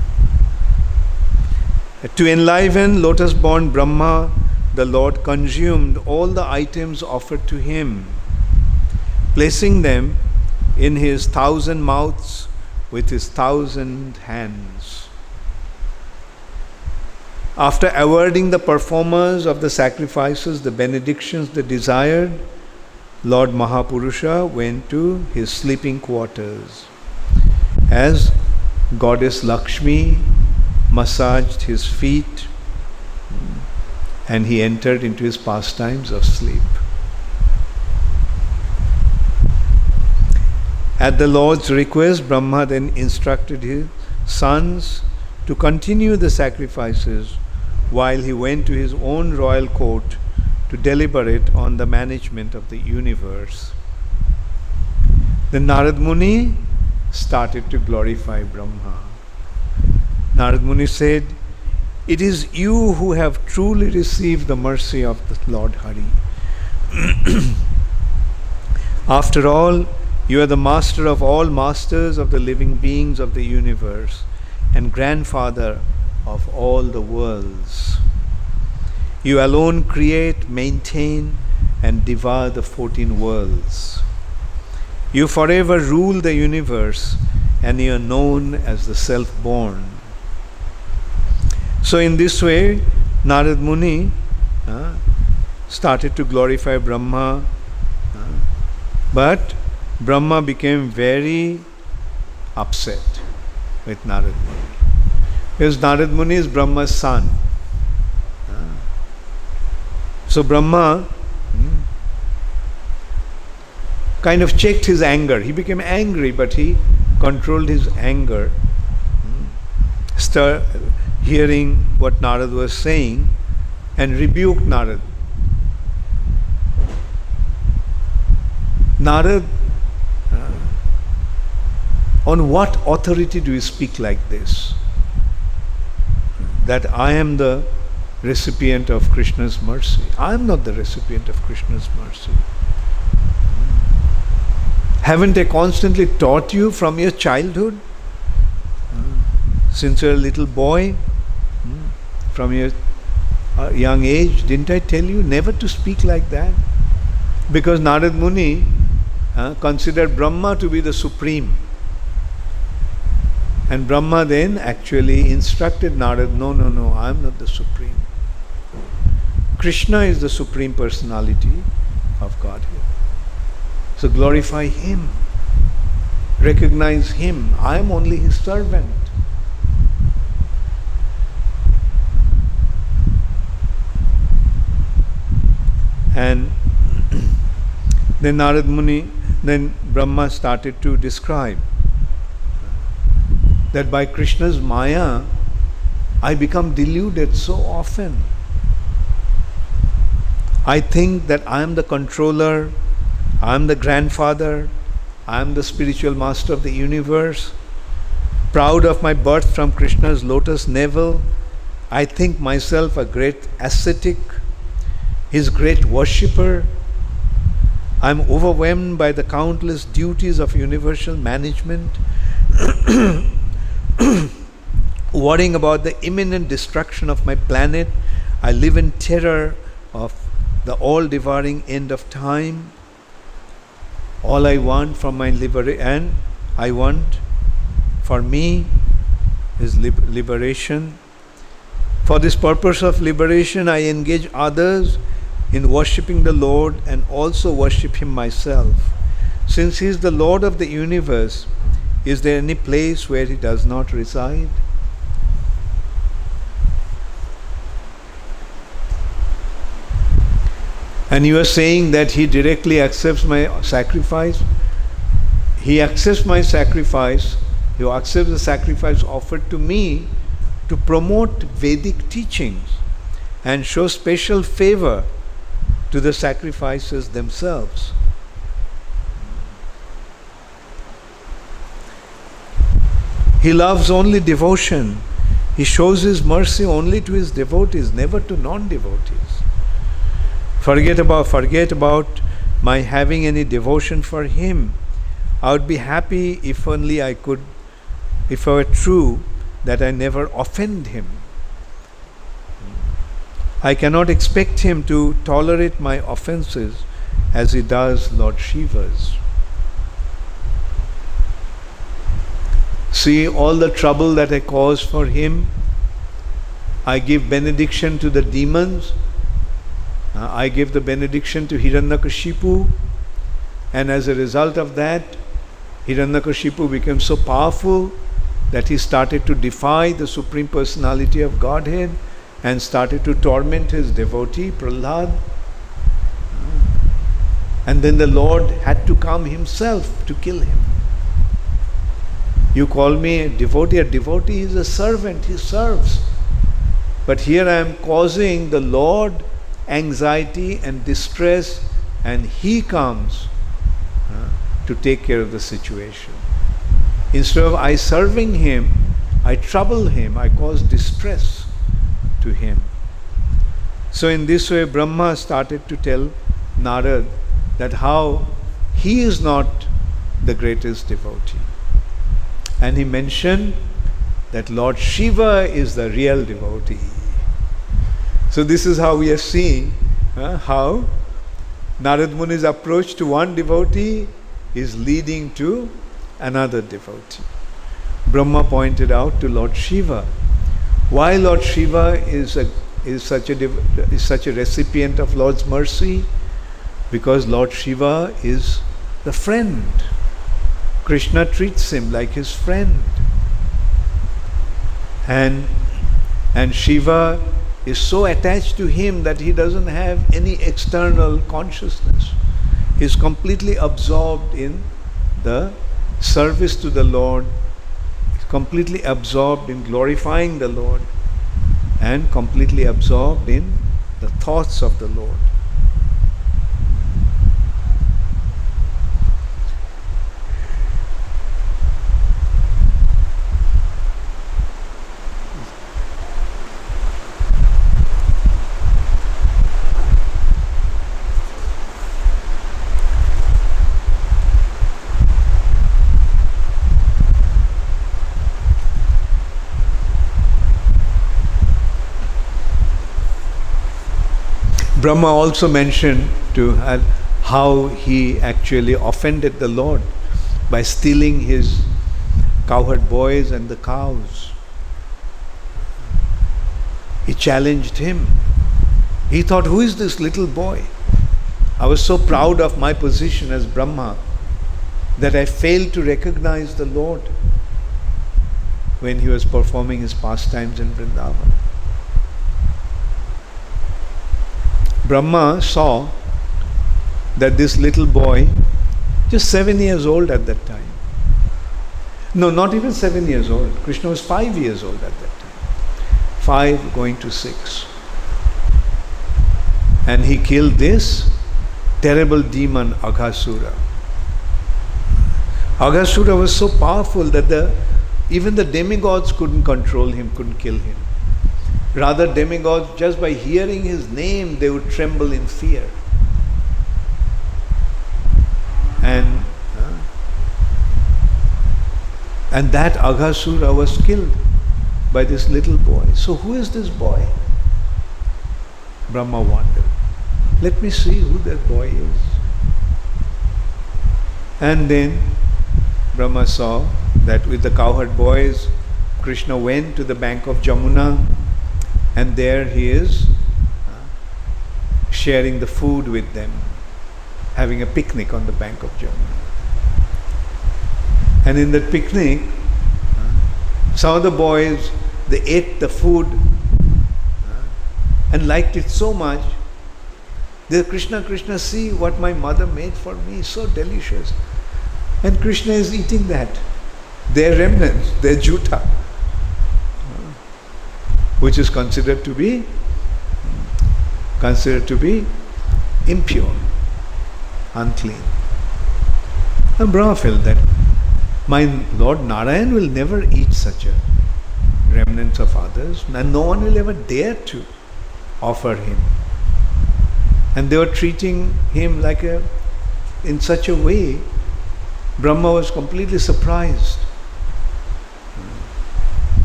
To enliven lotus-born Brahma, the Lord consumed all the items offered to him, placing them in his 1,000 mouths with his 1,000 hands. After awarding the performers of the sacrifices the benedictions they desired, Lord Mahapurusha went to his sleeping quarters as Goddess Lakshmi massaged his feet, and he entered into his pastimes of sleep. At the Lord's request, Brahma then instructed his sons to continue the sacrifices while he went to his own royal court to deliberate on the management of the universe. Then Narad Muni started to glorify Brahma. Narad Muni said, "It is you who have truly received the mercy of the Lord Hari. After all, you are the master of all masters of the living beings of the universe and grandfather of all the worlds. You alone create, maintain, and devour the 14 worlds. You forever rule the universe, and you are known as the self-born." So in this way, Narad Muni started to glorify Brahma, but Brahma became very upset with Narad Muni. Because Narad Muni is Brahma's son. So Brahma kind of checked his anger. He became angry, but he controlled his anger. Hearing what Narad was saying, and rebuked Narad. Narad, on what authority do you speak like this? That I am the recipient of Krishna's mercy. I am not the recipient of Krishna's mercy. Haven't I constantly taught you from your childhood? Since you're a little boy, from your young age, didn't I tell you never to speak like that? Because Narad Muni considered Brahma to be the supreme. And Brahma then actually instructed Narad, no, I am not the supreme. Krishna is the supreme personality of Godhead. So glorify him. Recognize him. I am only his servant. And then Narad Muni, then Brahma started to describe that by Krishna's Maya, I become deluded so often. I think that I am the controller, I am the grandfather, I am the spiritual master of the universe. Proud of my birth from Krishna's lotus navel, I think myself a great ascetic, his great worshipper. I am overwhelmed by the countless duties of universal management. worrying about the imminent destruction of my planet. I live in terror of the all-devouring end of time. All I want from my and I want for me is liberation. For this purpose of liberation, I engage others in worshipping the Lord and also worship Him myself. Since He is the Lord of the universe, is there any place where He does not reside? And you are saying that He directly accepts my sacrifice. He accepts my sacrifice. He accepts the sacrifice offered to me to promote Vedic teachings and show special favor to the sacrifices themselves. He loves only devotion. He shows His mercy only to His devotees, never to non-devotees. Forget about my having any devotion for Him. I would be happy if only I could, if I were true that I never offend Him. I cannot expect Him to tolerate my offenses as He does Lord Shiva's. See all the trouble that I cause for Him. I give benediction to the demons. I give the benediction to Hiranyakashipu, and as a result of that, Hiranyakashipu became so powerful that he started to defy the Supreme Personality of Godhead and started to torment his devotee, Prahlad. And then the Lord had to come Himself to kill him. You call me a devotee is a servant, he serves. But here I am causing the Lord anxiety and distress, and He comes to take care of the situation. Instead of I serving Him, I trouble Him, I cause distress to Him. So in this way, Brahma started to tell Narad that how he is not the greatest devotee. And he mentioned that Lord Shiva is the real devotee. So this is how we are seeing how Narad Muni's approach to one devotee is leading to another devotee. Brahma pointed out to Lord Shiva, why Lord Shiva is such a recipient of Lord's mercy? Because Lord Shiva is the friend. Krishna treats him like his friend. And Shiva is so attached to him that he doesn't have any external consciousness. He is completely absorbed in the service to the Lord, completely absorbed in glorifying the Lord, and completely absorbed in the thoughts of the Lord. Brahma also mentioned to how he actually offended the Lord by stealing his cowherd boys and the cows. He challenged him. He thought, who is this little boy? I was so proud of my position as Brahma that I failed to recognize the Lord when He was performing His pastimes in Vrindavan. Brahma saw that this little boy, just 7 years old at that time, no, not even 7 years old, Krishna was 5 years old at that time, 5 going to 6, and he killed this terrible demon Aghasura. Aghasura was so powerful that even the demigods couldn't control him, couldn't kill him. Rather, demigods, just by hearing his name, they would tremble in fear. And that Aghasura was killed. by this little boy. So who is this boy? Brahma wondered. Let me see who that boy is. And then Brahma saw that with the cowherd boys, Krishna went to the bank of Jamuna, and there he is sharing the food with them, having a picnic on the bank of Jamuna. And in that picnic, some of the boys, they ate the food and liked it so much. They, Krishna, Krishna, see what my mother made for me, so delicious. And Krishna is eating that. Their remnants, their juta, which is considered to be impure, unclean. And Brahma felt that my Lord Narayan will never eat such a remnants of others, and no one will ever dare to offer him. And they were treating him in such a way, Brahma was completely surprised.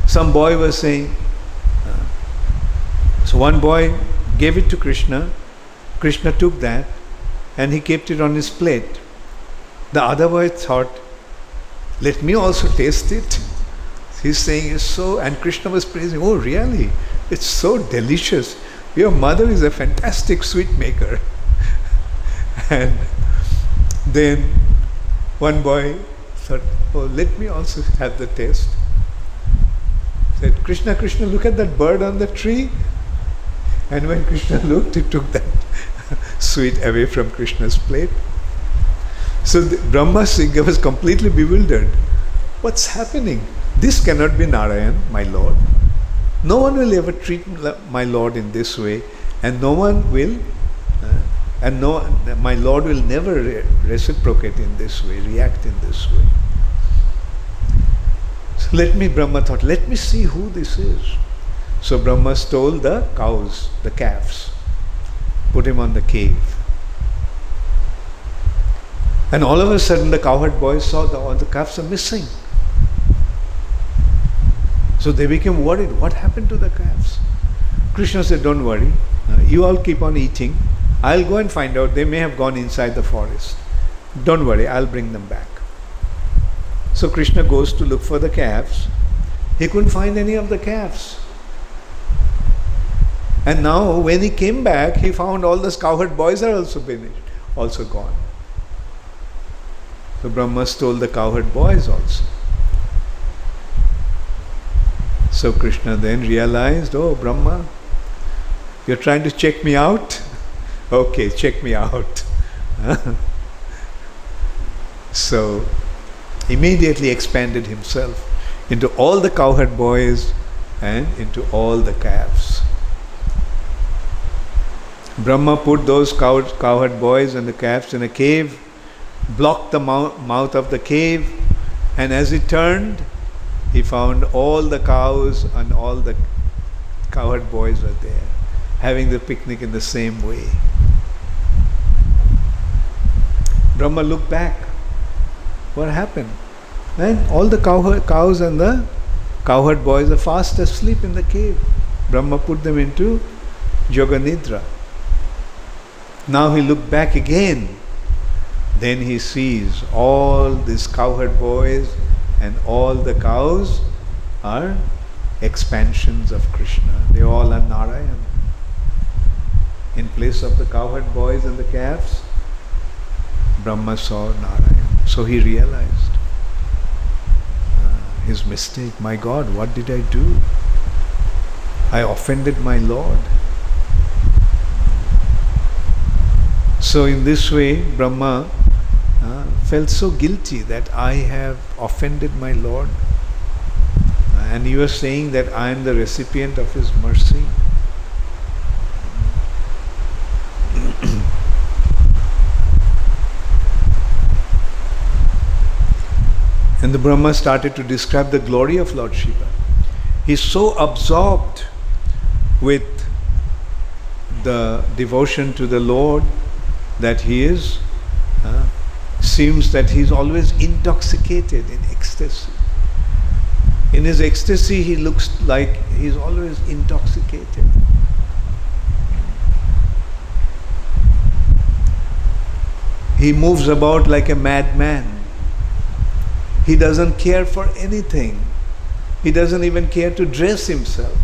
Some boy was saying, so one boy gave it to Krishna. Krishna took that and he kept it on his plate. The other boy thought, let me also taste it. He's saying it's so, and Krishna was praising, oh really? It's so delicious. Your mother is a fantastic sweet maker. And then one boy thought, oh, let me also have the taste. Said, Krishna, Krishna, look at that bird on the tree. And when Krishna looked, he took that sweet away from Krishna's plate. So Brahma Singha was completely bewildered. What's happening? This cannot be Narayan, my Lord. No one will ever treat my Lord in this way, and no one will, my Lord will never reciprocate in this way, react in this way. So Brahma thought, let me see who this is. So Brahma stole the cows, the calves, put him on the cave. And all of a sudden the cowherd boys saw all the calves are missing. So they became worried. What happened to the calves? Krishna said, don't worry. You all keep on eating. I'll go and find out. They may have gone inside the forest. Don't worry, I'll bring them back. So Krishna goes to look for the calves. He couldn't find any of the calves. And now when he came back, he found all those cowherd boys are also finished, also gone. So Brahma stole the cowherd boys also. So Krishna then realized, oh Brahma, you're trying to check me out? Okay, check me out. So immediately expanded himself into all the cowherd boys and into all the calves. Brahma put those cowherd boys and the calves in a cave, blocked the mouth of the cave, and as he turned, he found all the cows and all the cowherd boys were there, having the picnic in the same way. Brahma looked back. What happened? And all the cows and the cowherd boys are fast asleep in the cave. Brahma put them into Yoga Nidra. Now he looked back again. Then he sees all these cowherd boys and all the cows are expansions of Krishna. They all are Narayan. In place of the cowherd boys and the calves, Brahma saw Narayan. So he realized his mistake. My God, what did I do? I offended my Lord. So in this way, Brahma felt so guilty that I have offended my Lord. And he was saying that I am the recipient of his mercy. And the Brahma started to describe the glory of Lord Shiva. He's so absorbed with the devotion to the Lord that he is, seems that he's always intoxicated in ecstasy. In his ecstasy, he looks like he's always intoxicated. He moves about like a madman. He doesn't care for anything. He doesn't even care to dress himself.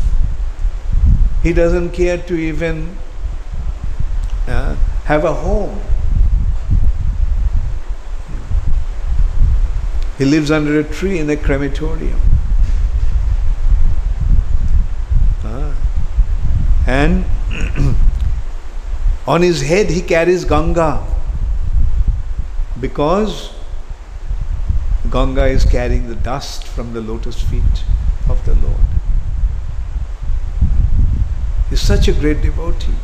He doesn't care to even have a home. He lives under a tree in a crematorium. And on his head he carries Ganga, because Ganga is carrying the dust from the lotus feet of the Lord. He's such a great devotee.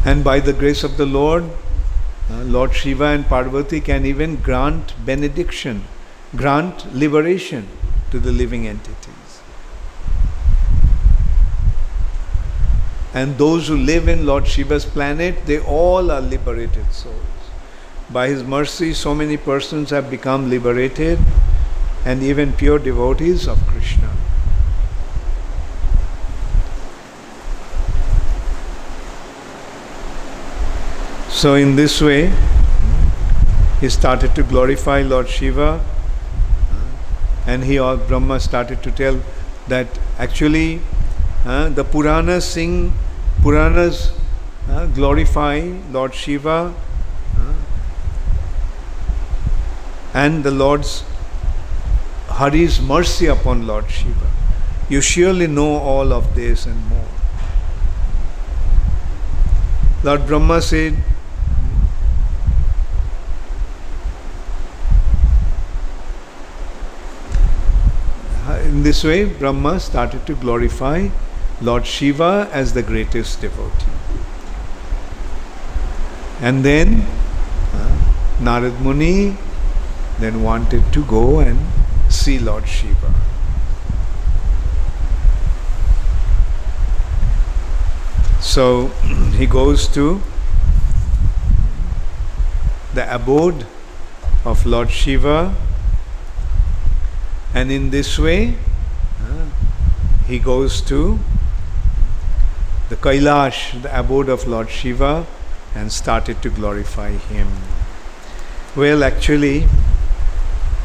And by the grace of the Lord, Lord Shiva and Parvati can even grant benediction, grant liberation to the living entities. And those who live in Lord Shiva's planet, they all are liberated souls. By his mercy, so many persons have become liberated, and even pure devotees of Krishna. So in this way, he started to glorify Lord Shiva, and Brahma started to tell that actually the Puranas glorify Lord Shiva, and the Lord's Hari's mercy upon Lord Shiva. You surely know all of this and more. Lord Brahma said, in this way, Brahma started to glorify Lord Shiva as the greatest devotee. And then Narad Muni then wanted to go and see Lord Shiva. So he goes to the abode of Lord Shiva, and in this way he goes to the Kailash, the abode of Lord Shiva, and started to glorify him. Well, actually,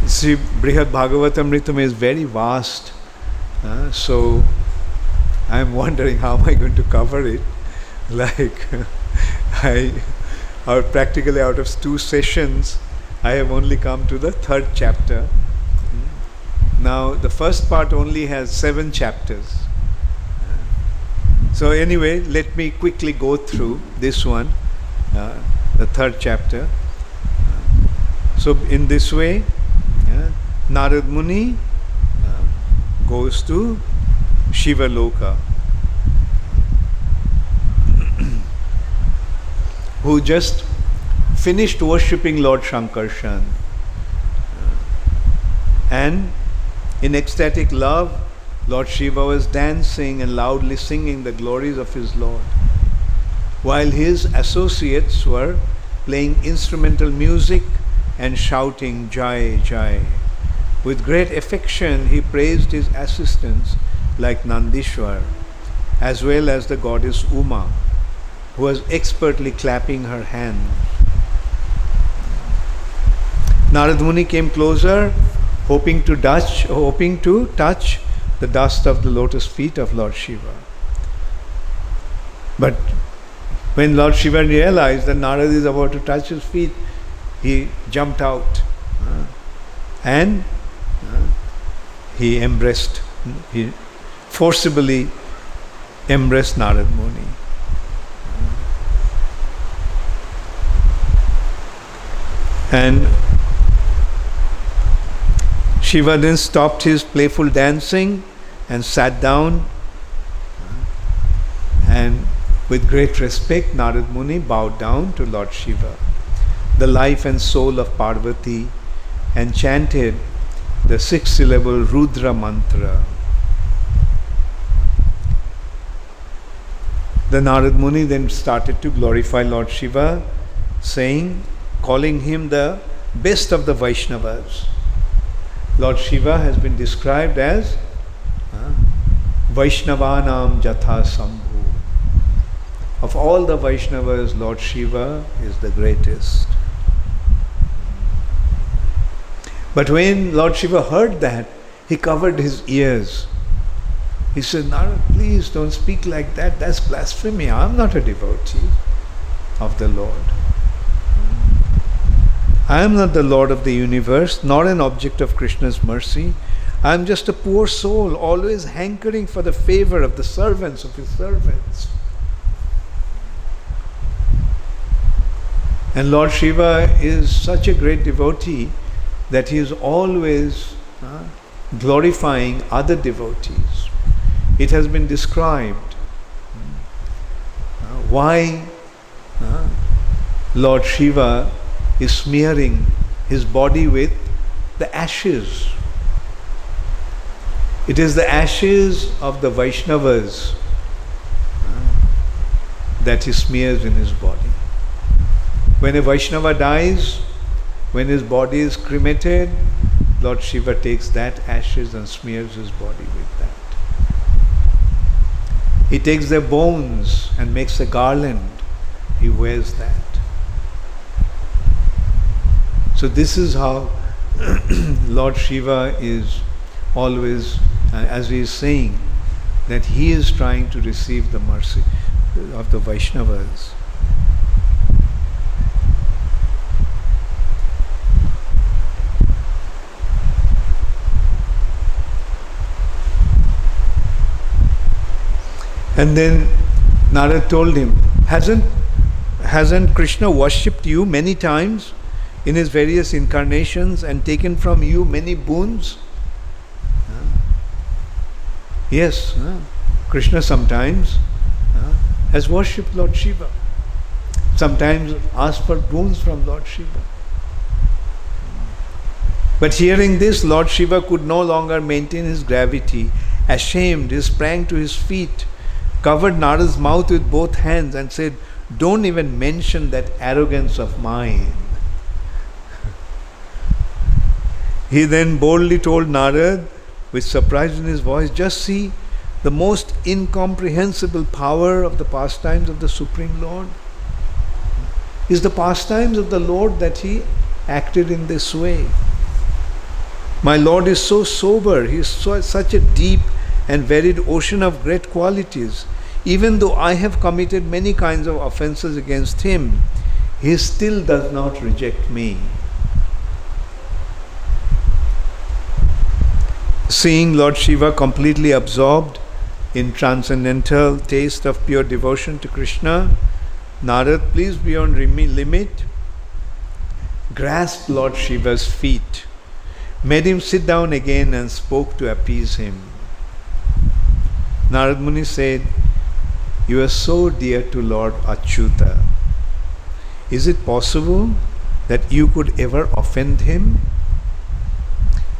see, Brihad Bhagavatamritam is very vast, so I am wondering how am I going to cover it. Practically out of 2 sessions, I have only come to the 3rd chapter. Now, the first part only has 7 chapters. So anyway, let me quickly go through this one, the 3rd chapter. So in this way, Narad Muni goes to Shiva Loka, who just finished worshipping Lord Shankarshan. And in ecstatic love, Lord Shiva was dancing and loudly singing the glories of his Lord, while his associates were playing instrumental music and shouting Jai Jai. With great affection, he praised his assistants like Nandishwar, as well as the goddess Uma, who was expertly clapping her hands. Narad Muni came closer, hoping to touch the dust of the lotus feet of Lord Shiva. But when Lord Shiva realized that Narad is about to touch his feet, he jumped out and he forcibly embraced Narad Muni. And Shiva then stopped his playful dancing and sat down, and with great respect Narad Muni bowed down to Lord Shiva, the life and soul of Parvati, and chanted the 6-syllable Rudra mantra. The Narad Muni then started to glorify Lord Shiva, calling him the best of the Vaishnavas. Lord Shiva has been described as Vaishnavanam Jatha Sambhu. Of all the Vaishnavas, Lord Shiva is the greatest. But when Lord Shiva heard that, he covered his ears. He said, Narad, please don't speak like that. That's blasphemy. I'm not a devotee of the Lord. I am not the Lord of the universe, nor an object of Krishna's mercy. I am just a poor soul, always hankering for the favor of the servants of his servants. And Lord Shiva is such a great devotee that he is always glorifying other devotees. It has been described why Lord Shiva is smearing his body with the ashes. It is the ashes of the Vaishnavas that he smears in his body. When a Vaishnava dies, when his body is cremated, Lord Shiva takes that ashes and smears his body with that. He takes their bones and makes a garland. He wears that. So this is how Lord Shiva is always, as he is saying, that he is trying to receive the mercy of the Vaishnavas. And then Narad told him, hasn't Krishna worshipped you many times in his various incarnations and taken from you many boons? Yes, Krishna sometimes has worshipped Lord Shiva. Sometimes asked for boons from Lord Shiva. But hearing this, Lord Shiva could no longer maintain his gravity. Ashamed, he sprang to his feet, covered Narad's mouth with both hands and said, don't even mention that arrogance of mine. He then boldly told Narad, with surprise in his voice, just see the most incomprehensible power of the pastimes of the Supreme Lord. Is the pastimes of the Lord that he acted in this way. My Lord is so sober, he is such a deep and varied ocean of great qualities. Even though I have committed many kinds of offenses against him, he still does not reject me. Seeing Lord Shiva completely absorbed in transcendental taste of pure devotion to Krishna, Narad, pleased beyond limit, grasped Lord Shiva's feet, made him sit down again and spoke to appease him. Narad Muni said, you are so dear to Lord Achyuta. Is it possible that you could ever offend him?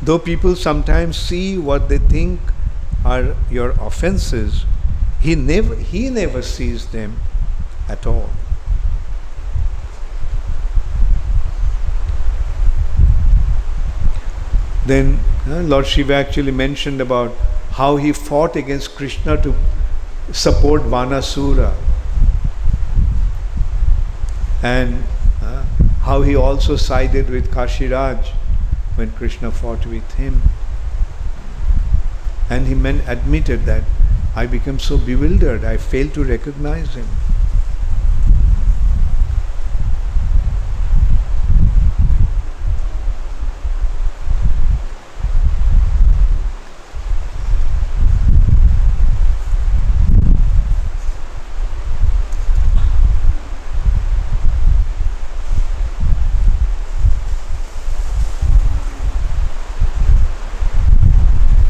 Though people sometimes see what they think are your offenses, he never sees them at all. Then Lord Shiva actually mentioned about how he fought against Krishna to support Vanasura, and how he also sided with Kashiraj when Krishna fought with him. And he admitted that I became so bewildered, I failed to recognize him.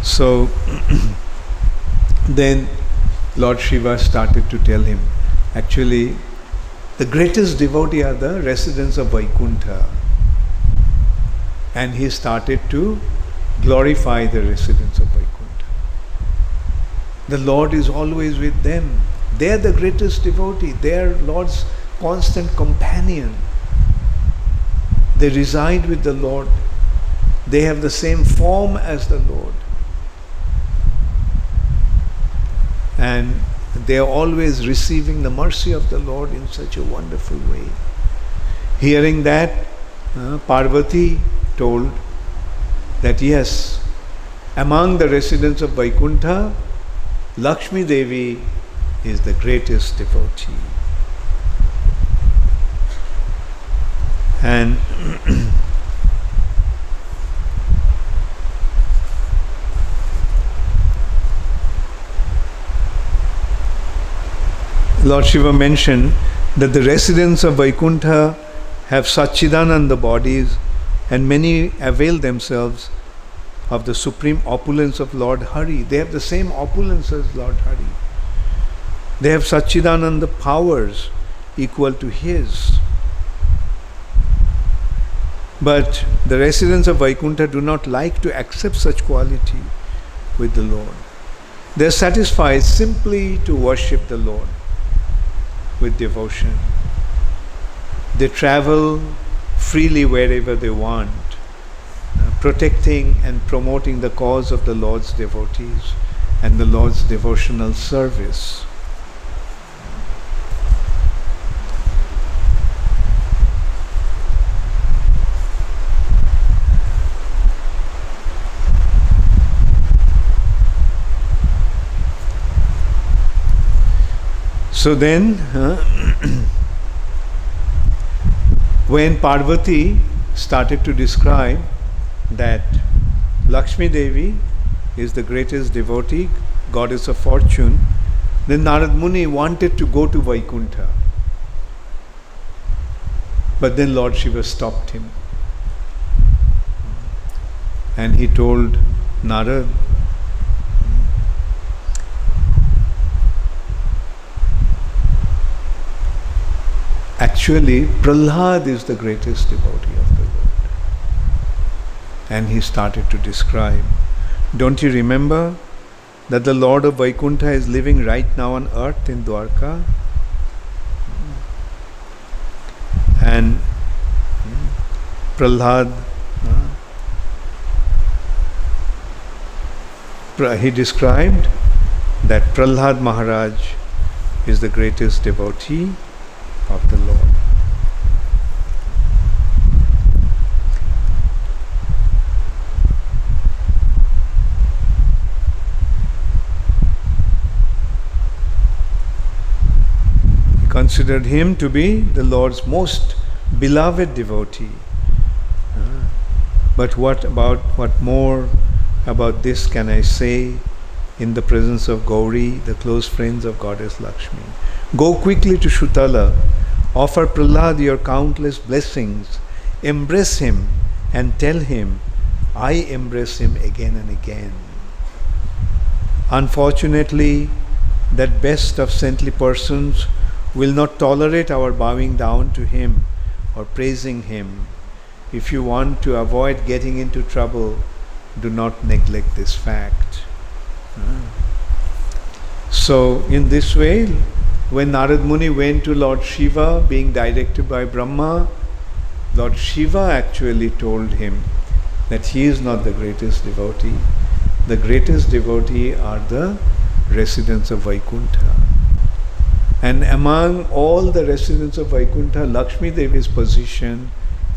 So then Lord Shiva started to tell him, actually the greatest devotee are the residents of Vaikuntha. And he started to glorify the residents of Vaikuntha. The Lord is always with them. They are the greatest devotee. They are Lord's constant companion. They reside with the Lord. They have the same form as the Lord. And they are always receiving the mercy of the Lord in such a wonderful way. Hearing that, Parvati told that yes, among the residents of Vaikuntha, Lakshmi Devi is the greatest devotee. And Lord Shiva mentioned that the residents of Vaikuntha have Satchidananda bodies, and many avail themselves of the supreme opulence of Lord Hari. They have the same opulence as Lord Hari. They have Satchidananda powers equal to his. But the residents of Vaikuntha do not like to accept such quality with the Lord. They are satisfied simply to worship the Lord with devotion. They travel freely wherever they want, protecting and promoting the cause of the Lord's devotees and the Lord's devotional service. So then, when Parvati started to describe that Lakshmi Devi is the greatest devotee, goddess of fortune, then Narad Muni wanted to go to Vaikuntha. But then Lord Shiva stopped him. And he told Narad, actually, Prahlad is the greatest devotee of the Lord. And he started to describe. Don't you remember that the Lord of Vaikuntha is living right now on earth in Dwarka? And Prahlad, he described that Prahlad Maharaj is the greatest devotee of the Lord. He considered him to be the Lord's most beloved devotee. But what more about this can I say in the presence of Gauri, the close friends of Goddess Lakshmi? Go quickly to Shutala, offer Prahlad your countless blessings, embrace him and tell him, I embrace him again and again. Unfortunately, that best of saintly persons will not tolerate our bowing down to him or praising him. If you want to avoid getting into trouble, do not neglect this fact. So, in this way, when Narad Muni went to Lord Shiva, being directed by Brahma, Lord Shiva actually told him that he is not the greatest devotee. The greatest devotee are the residents of Vaikuntha. And among all the residents of Vaikuntha, Lakshmi Devi's position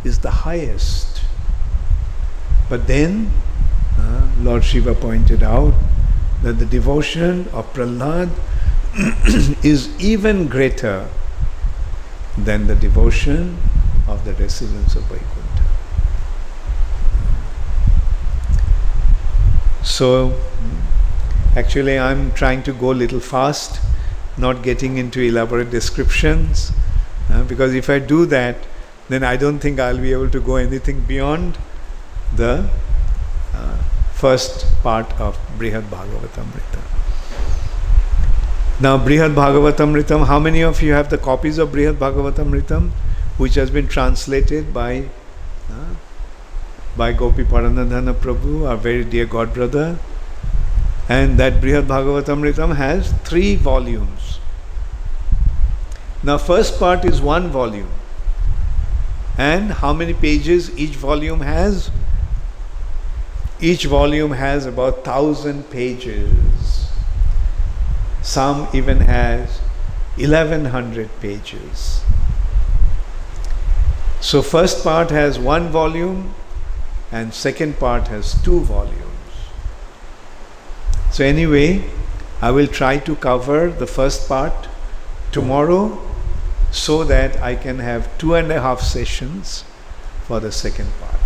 is the highest. But then, Lord Shiva pointed out that the devotion of Prahlad is even greater than the devotion of the residents of Vaikuntha. So, actually I'm trying to go a little fast, not getting into elaborate descriptions, because if I do that, then I don't think I'll be able to go anything beyond the first part of Brihad Bhagavatamritam. Now, Brihad Bhagavatamritam, how many of you have the copies of Brihad Bhagavatamritam, which has been translated by Gopi Paranadhana Prabhu, our very dear God brother? And that Brihad Bhagavatamritam has 3 volumes. Now, first part is 1 volume. And how many pages each volume has? Each volume has about 1,000 pages. Some even has 1,100 pages. So first part has 1 volume and second part has 2 volumes. So anyway, I will try to cover the first part tomorrow so that I can have 2.5 sessions for the second part.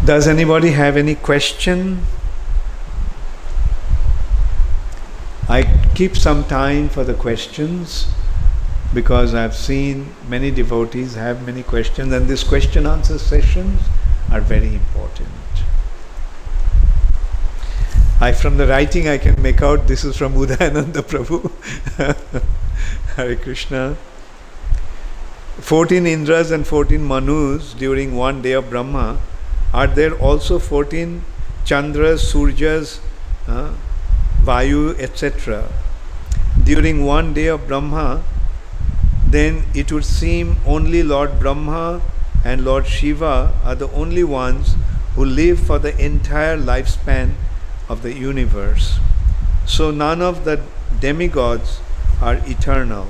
Does anybody have any question? I keep some time for the questions because I've seen many devotees have many questions, and these question answer sessions are very important. From the writing I can make out this is from Udayananda Prabhu. Hare Krishna. 14 Indras and 14 Manus during one day of Brahma. Are there also 14 Chandras, Surjas, Vayu, etc. during one day of Brahma? Then it would seem only Lord Brahma and Lord Shiva are the only ones who live for the entire lifespan of the universe. So none of the demigods are eternal.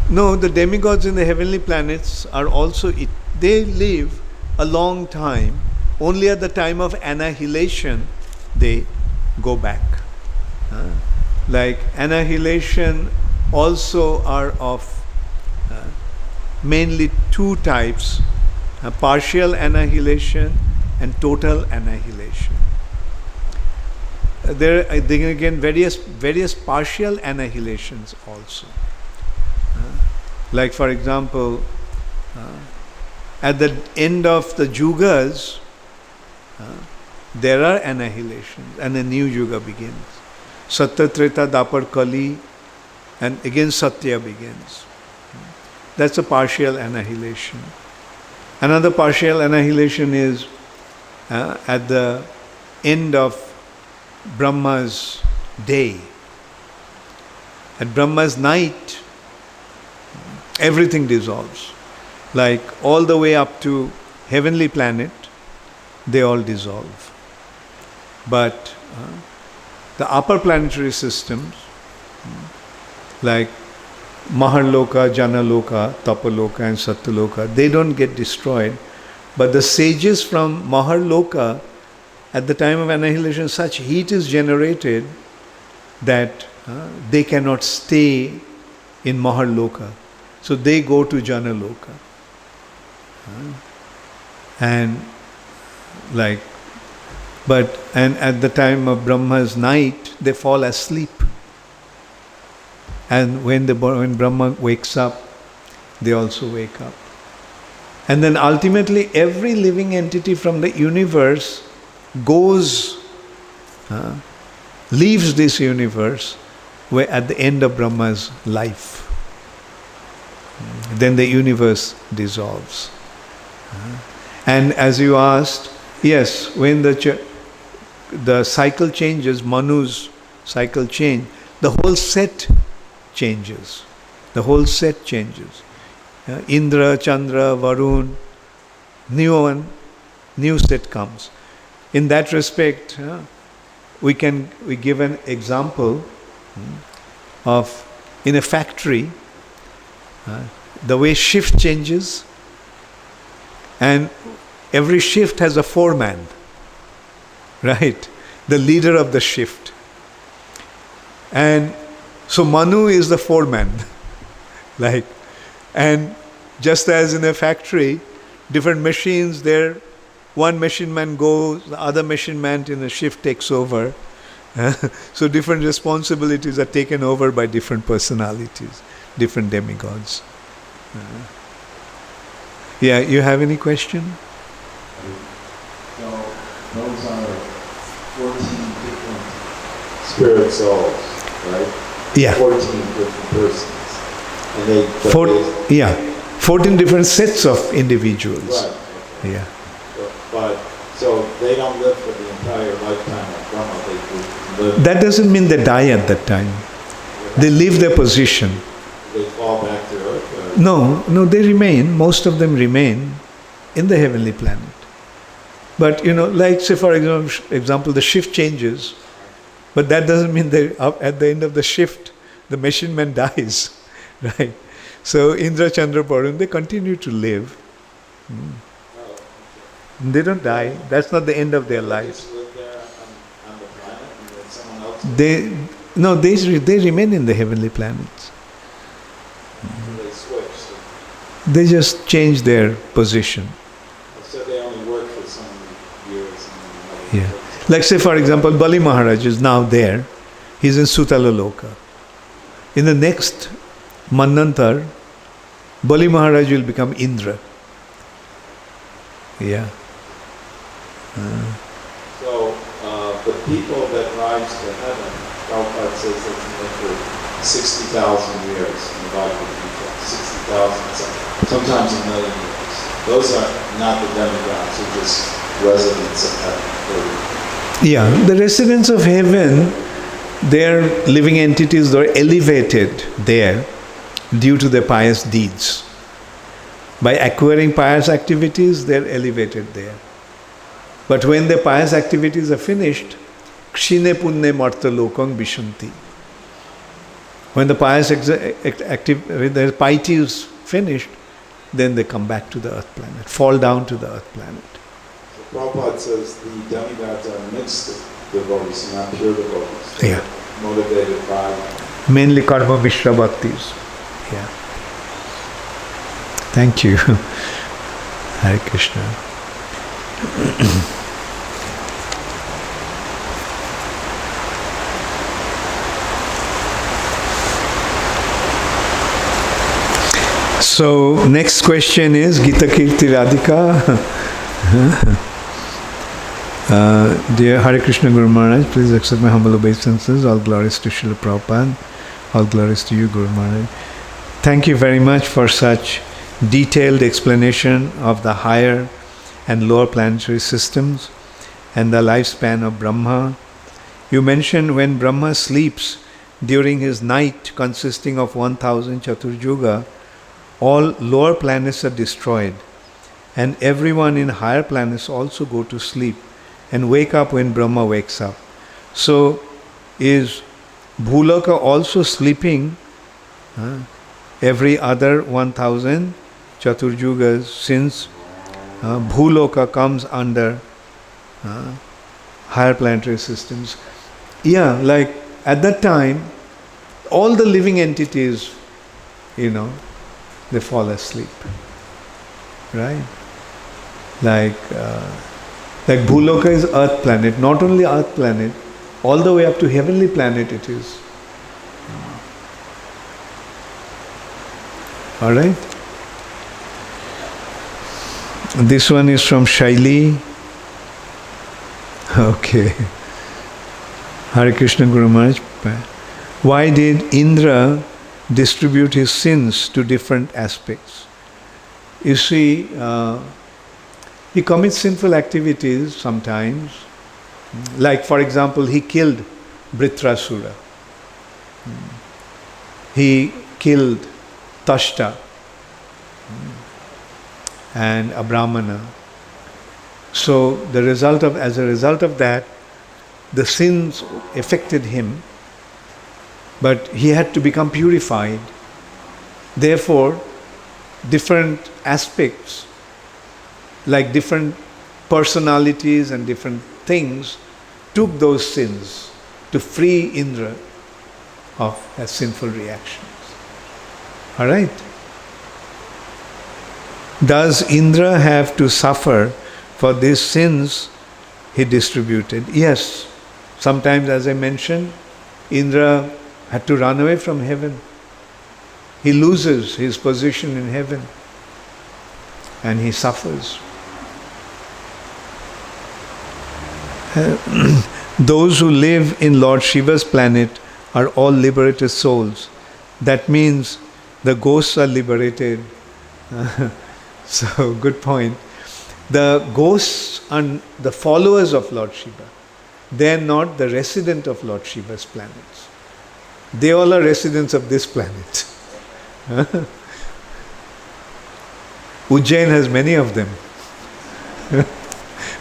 No, the demigods in the heavenly planets are also, they live a long time. Only at the time of annihilation they go back. Like annihilation also are of mainly 2 types, partial annihilation and total annihilation. There are again various partial annihilations also. Like for example, at the end of the yugas, there are annihilations and a new yuga begins. Satya, Treta, Dapar, Kali, and again Satya begins. That's a partial annihilation. Another partial annihilation is at the end of Brahma's day. At Brahma's night, everything dissolves. Like all the way up to heavenly planet, they all dissolve. But the upper planetary systems, like Maharloka, Janaloka, Tapaloka and Satyaloka, they don't get destroyed. But the sages from Maharloka, at the time of annihilation, such heat is generated that they cannot stay in Maharloka. So they go to Janaloka. And at the time of Brahma's night, they fall asleep. And when Brahma wakes up, they also wake up. And then ultimately every living entity from the universe leaves this universe at the end of Brahma's life. Then the universe dissolves. And as you asked, yes, when the cycle changes, Manu's cycle change, the whole set changes. The whole set changes. Indra, Chandra, Varun, new set comes. In that respect, we give an example of in a factory, the way shift changes, and every shift has a foreman, right? The leader of the shift. And so Manu is the foreman. And just as in a factory, different machines there, one machine man goes, the other machine man in a shift takes over. So different responsibilities are taken over by different personalities, different demigods. Yeah, you have any question? So those are 14 different spirit souls, right? Yeah. 14 different persons. And 14 different sets of individuals. Right. Okay. Yeah. But so they don't live for the entire lifetime of Brahma. They live. That doesn't mean they die at that time. They leave their position. they fall back to earth? No, they remain, most of them remain in the heavenly planet. But like say for example, the shift changes, but that doesn't mean that at the end of the shift, the machine man dies, right? So Indra, Chandra, Varun, they continue to live. They don't die. That's not the end of their lives. They just live there on the planet, and then someone else. They remain in the heavenly planets. They switch. They just change their position. So they only work for some years. Yeah. Like say for example, Bali Maharaja is now there. He's in Sutala Loka. In the next Manvantar, Bali Maharaj will become Indra. Yeah. So the people that rise to heaven, Prabhupada says that's meant for 60,000 years in the Bhagavad Gita. 60,000, sometimes a million years. Those are not the demigods, they're just residents of heaven. Yeah, the residents of heaven, their living entities, they're elevated there due to their pious deeds. By acquiring pious activities, they're elevated there. But when their pious activities are finished, kshine punne marta lokang vishanti. When the when their piety is finished, then they come back to the earth planet, fall down to the earth planet. So Prabhupada says the demigods are mixed devotees, not pure devotees. Yeah. Motivated by Mainly karma mishra bhaktis. Yeah. Thank you. Hare Krishna. So next question is Gita Kirti Radhika. Dear Hare Krishna Guru Maharaj, please accept my humble obeisances. All glories to Srila Prabhupada. All glories to you, Guru Maharaj. Thank you very much for such detailed explanation of the higher and lower planetary systems and the lifespan of Brahma. You mentioned when Brahma sleeps during his night consisting of 1000 Chaturjuga, all lower planets are destroyed, and everyone in higher planets also go to sleep and wake up when Brahma wakes up. So is Bhuloka also sleeping every other 1000 Chaturjugas, since Bhuloka comes under higher planetary systems? Yeah, like at that time, all the living entities, they fall asleep, right? Like Bhuloka is earth planet, not only earth planet, all the way up to heavenly planet it is. All right? This one is from Shaili. Okay. Hare Krishna Guru Maharaj. Why did Indra distribute his sins to different aspects? You see, he commits sinful activities sometimes. Like, for example, he killed Britrasura. He killed Tashta and a Brahmana. So as a result of that, the sins affected him, but he had to become purified. Therefore, different aspects, like different personalities and different things, took those sins to free Indra of his sinful reactions. All right? Does Indra have to suffer for these sins he distributed? Yes. Sometimes, as I mentioned, Indra had to run away from heaven. He loses his position in heaven and he suffers. Those who live in Lord Shiva's planet are all liberated souls. That means the ghosts are liberated. So, good point. The ghosts are the followers of Lord Shiva. They are not the resident of Lord Shiva's planets. They all are residents of this planet. Ujjain has many of them.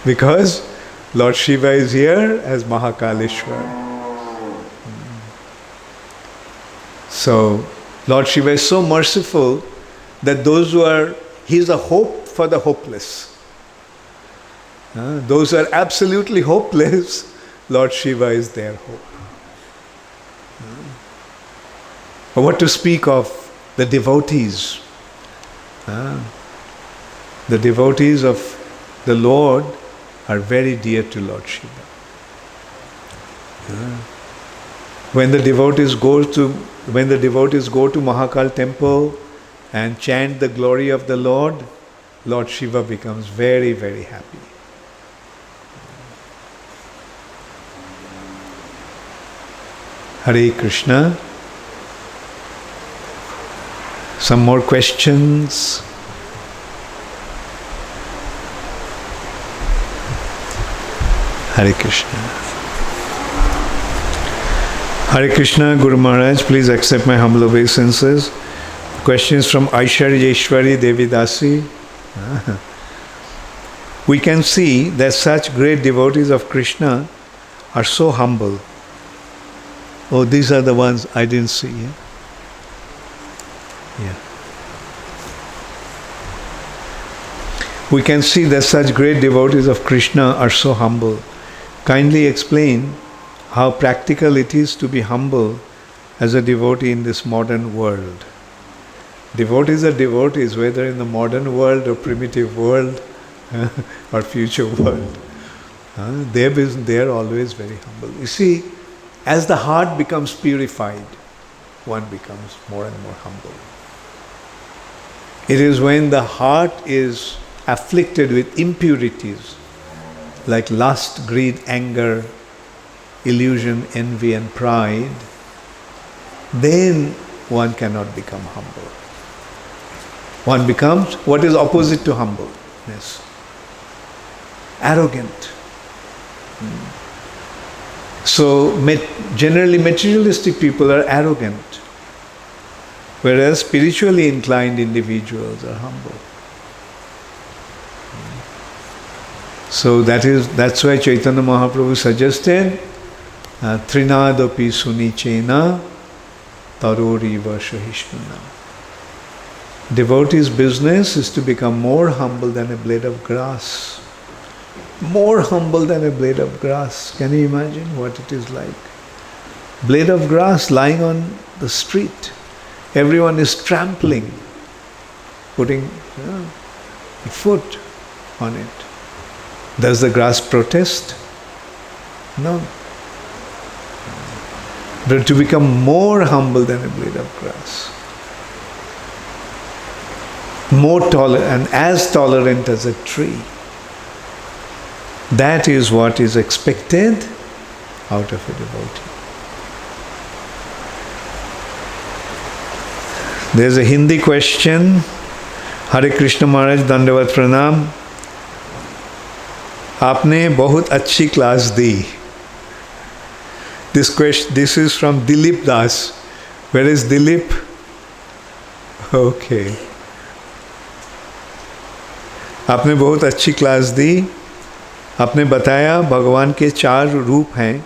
Because Lord Shiva is here as Mahakaleshwar. So, Lord Shiva is so merciful that those who are, He is a hope for the hopeless. Those who are absolutely hopeless, Lord Shiva is their hope. But what to speak of the devotees? The devotees of the Lord are very dear to Lord Shiva. When the devotees go to Mahakal temple and chant the glory of the Lord, Lord Shiva becomes very, very happy. Hare Krishna. Some more questions? Hare Krishna. Hare Krishna, Guru Maharaj, please accept my humble obeisances. Questions from Aisharyeshwari Devidasi. We can see that such great devotees of Krishna are so humble. Oh, these are the ones I didn't see. Yeah. We can see that such great devotees of Krishna are so humble. Kindly explain how practical it is to be humble as a devotee in this modern world. Devotees are devotees, whether in the modern world or primitive world or future world. They are always very humble. You see, as the heart becomes purified, one becomes more and more humble. It is when the heart is afflicted with impurities like lust, greed, anger, illusion, envy and pride, then one cannot become humble. One becomes what is opposite to humbleness? Arrogant. So generally materialistic people are arrogant, whereas spiritually inclined individuals are humble. So that's why Chaitanya Mahaprabhu suggested Trinadapi Sunichena Taroriva Shahishnuna. Devotee's business is to become more humble than a blade of grass. More humble than a blade of grass. Can you imagine what it is like? Blade of grass lying on the street. Everyone is trampling, putting a foot on it. Does the grass protest? No. But to become more humble than a blade of grass. More tolerant and as tolerant as a tree. That is what is expected out of a devotee. There's a Hindi question. Hare Krishna Maharaj, Dandavat Pranam. आपने बहुत अच्छी class the. This is from Dilip Das. Where is Dilip? Okay. आपने बहुत अच्छी class दी. आपने बताया भगवान के 4 रूप हैं,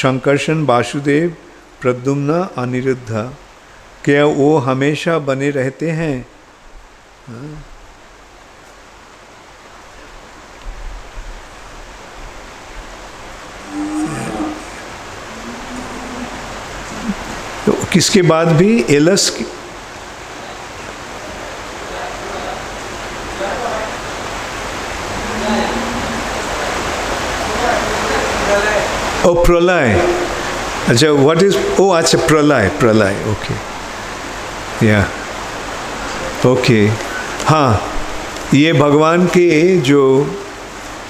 शंकरशन, वासुदेव, प्रद्युम्न, अनिरुद्ध. क्या वो हमेशा बने रहते हैं? तो किसके बाद भी एलस ओ प्रलय. अच्छा, व्हाट इज अच्छा प्रलय ओके या ओके. हाँ, ये भगवान के जो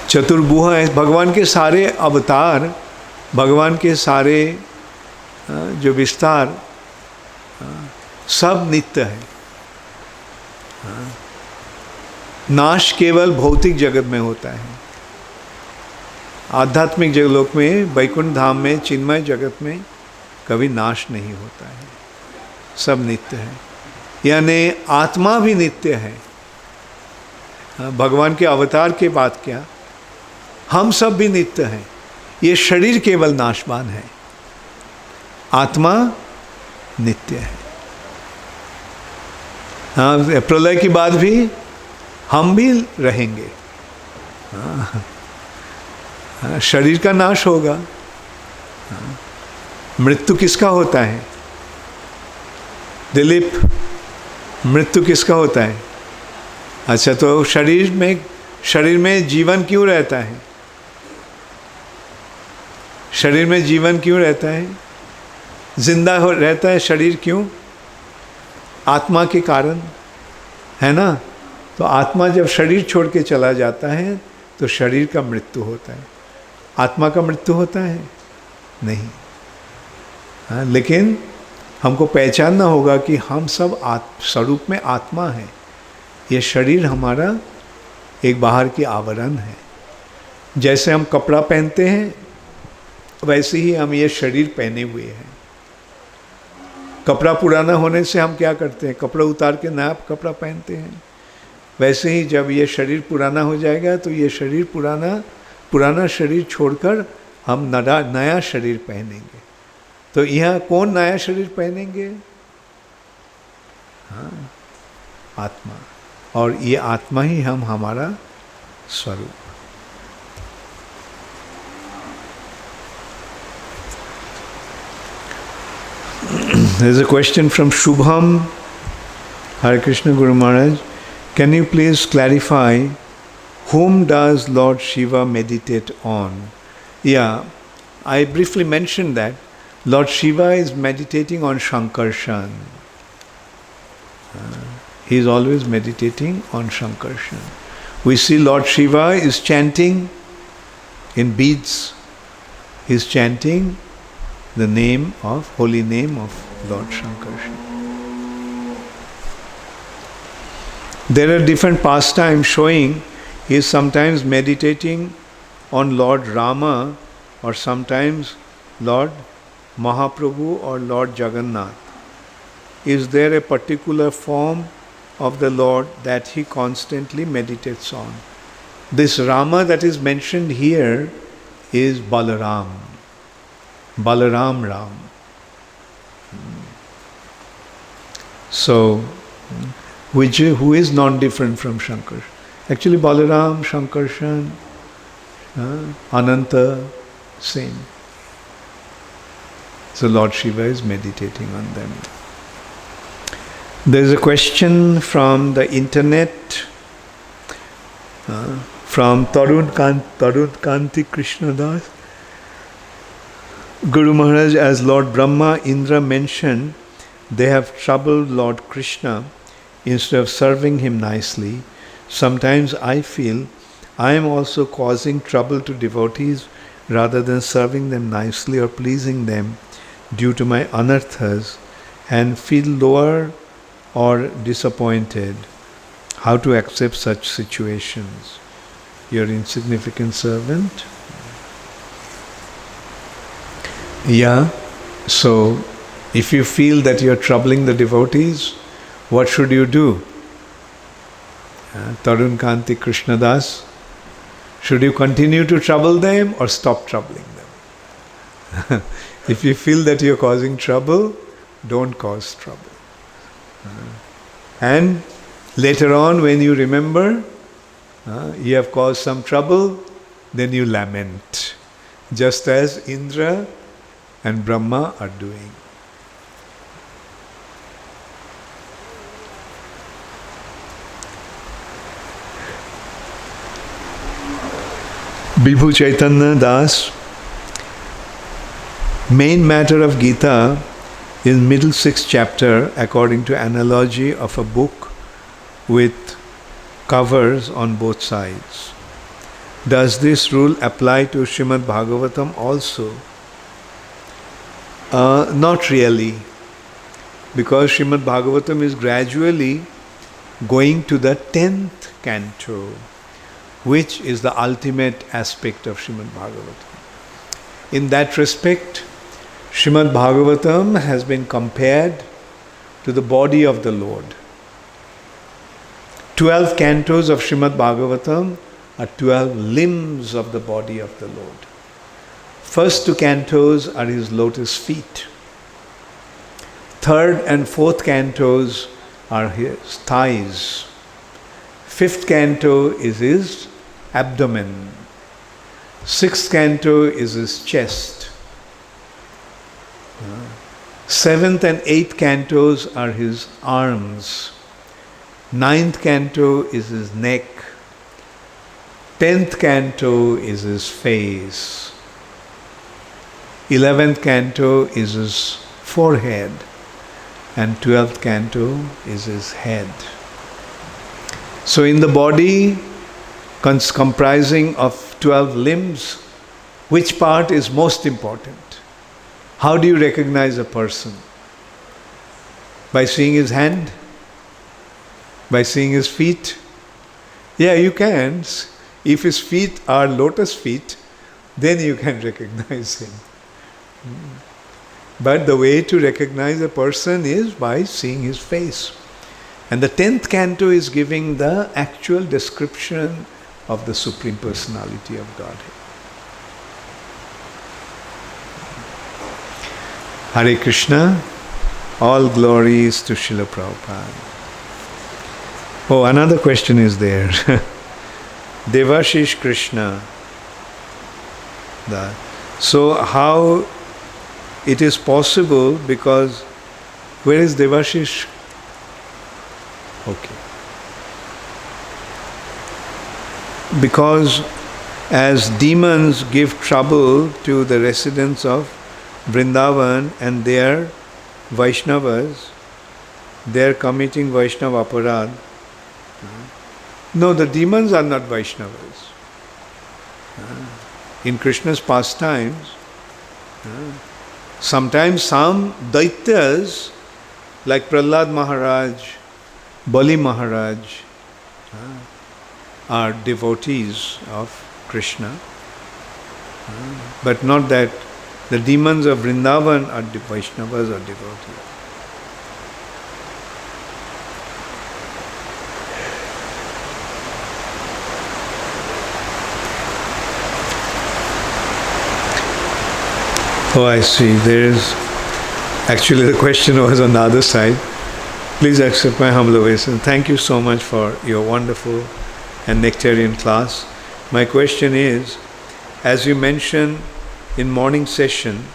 चतुर्भुजा है, भगवान के सारे अवतार, भगवान के सारे जो विस्तार सब नित्य है. नाश केवल भौतिक जगत में होता है. आध्यात्मिक जगलोक में, वैकुंठ धाम में, चिन्मय जगत में कभी नाश नहीं होता है. सब नित्य है. यानी आत्मा भी नित्य है। भगवान के अवतार के बाद क्या, हम सब भी नित्य हैं। ये शरीर केवल नाशवान है, आत्मा नित्य है। हाँ, प्रलय के बाद भी हम भी रहेंगे। शरीर का नाश होगा। मृत्यु किसका होता है दिलीप? मृत्यु किसका होता है? अच्छा, तो शरीर में जीवन क्यों रहता है? शरीर में जीवन क्यों रहता है? जिंदा रहता है शरीर क्यों? आत्मा के कारण, है ना। तो आत्मा जब शरीर छोड़ के चला जाता है तो शरीर का मृत्यु होता है। आत्मा का मृत्यु होता है नहीं। हाँ, लेकिन हमको पहचानना होगा कि हम सब स्वरूप में आत्मा हैं। ये शरीर हमारा एक बाहर की आवरण है। जैसे हम कपड़ा पहनते हैं वैसे ही हम ये शरीर पहने हुए हैं। कपड़ा पुराना होने से हम क्या करते हैं? कपड़ा उतार के नया कपड़ा पहनते हैं। वैसे ही जब ये शरीर पुराना हो जाएगा तो ये शरीर पुराना शरीर छोड़कर हम नया शरीर पहनेंगे। तो यहाँ कौन नया शरीर पहनेंगे? हाँ, आत्मा। और ये आत्मा ही हमारा स्वरूप। There is a question from Shubham. Hare Krishna Guru Maharaj. Can you please clarify whom does Lord Shiva meditate on? Yeah, I briefly mentioned that Lord Shiva is meditating on Shankarshan. He is always meditating on Shankarshan. We see Lord Shiva is chanting in beads. He is chanting the holy name of Lord Shankarshan. There are different pastimes showing he is sometimes meditating on Lord Rama or sometimes Lord Mahaprabhu or Lord Jagannath. Is there a particular form of the Lord that he constantly meditates on? This Rama that is mentioned here is Balaram. Balaram Ram. So, who is not different from Shankar? Actually, Balaram, Shankarshan, Ananta, same. So Lord Shiva is meditating on them. There is a question from the internet from Tarun Kanti Krishnadas. Guru Maharaj, as Lord Brahma, Indra mentioned, they have troubled Lord Krishna instead of serving him nicely. Sometimes I feel I am also causing trouble to devotees rather than serving them nicely or pleasing them due to my anarthas and feel lower or disappointed. How to accept such situations? Your insignificant servant? Yeah, so if you feel that you are troubling the devotees, what should you do? Tarun Kanti Krishnadas, should you continue to trouble them or stop troubling them? If you feel that you are causing trouble, don't cause trouble. And later on, when you remember you have caused some trouble, then you lament, just as Indra and Brahma are doing. Bibhu Chaitanya Das, main matter of Gita is middle sixth chapter according to analogy of a book with covers on both sides. Does this rule apply to Srimad Bhagavatam also? Not really, because Srimad Bhagavatam is gradually going to the 10th canto, which is the ultimate aspect of Srimad Bhagavatam. In that respect, Srimad Bhagavatam has been compared to the body of the Lord. 12 cantos of Srimad Bhagavatam are 12 limbs of the body of the Lord. First 2 cantos are his lotus feet. Third and fourth cantos are his thighs. Fifth canto is his abdomen. Sixth canto is his chest. Seventh and eighth cantos are his arms. Ninth canto is his neck. 10th canto is his face. 11th canto is his forehead. And 12th canto is his head. So in the body comprising of 12 limbs, which part is most important? How do you recognize a person? By seeing his hand? By seeing his feet? Yeah, you can. If his feet are lotus feet, then you can recognize him. But the way to recognize a person is by seeing his face. And the 10th canto is giving the actual description of the Supreme Personality of Godhead. Hare Krishna, all glories to Srila Prabhupada. Oh, another question is there. Devashish Krishna. So how it is possible, because where is Devashish? Okay. Because as demons give trouble to the residents of Vrindavan and their Vaishnavas, they are committing Vaishnava aparad. No, the demons are not Vaishnavas. In Krishna's pastimes, sometimes some Daityas like Prahlad Maharaj, Bali Maharaj are devotees of Krishna. But not that the demons of Vrindavan are Vaishnavas or devotees. Oh, I see. Actually the question was on the other side. Please accept my humble obeisance. Thank you so much for your wonderful and nectarian class. My question is, as you mentioned in morning session,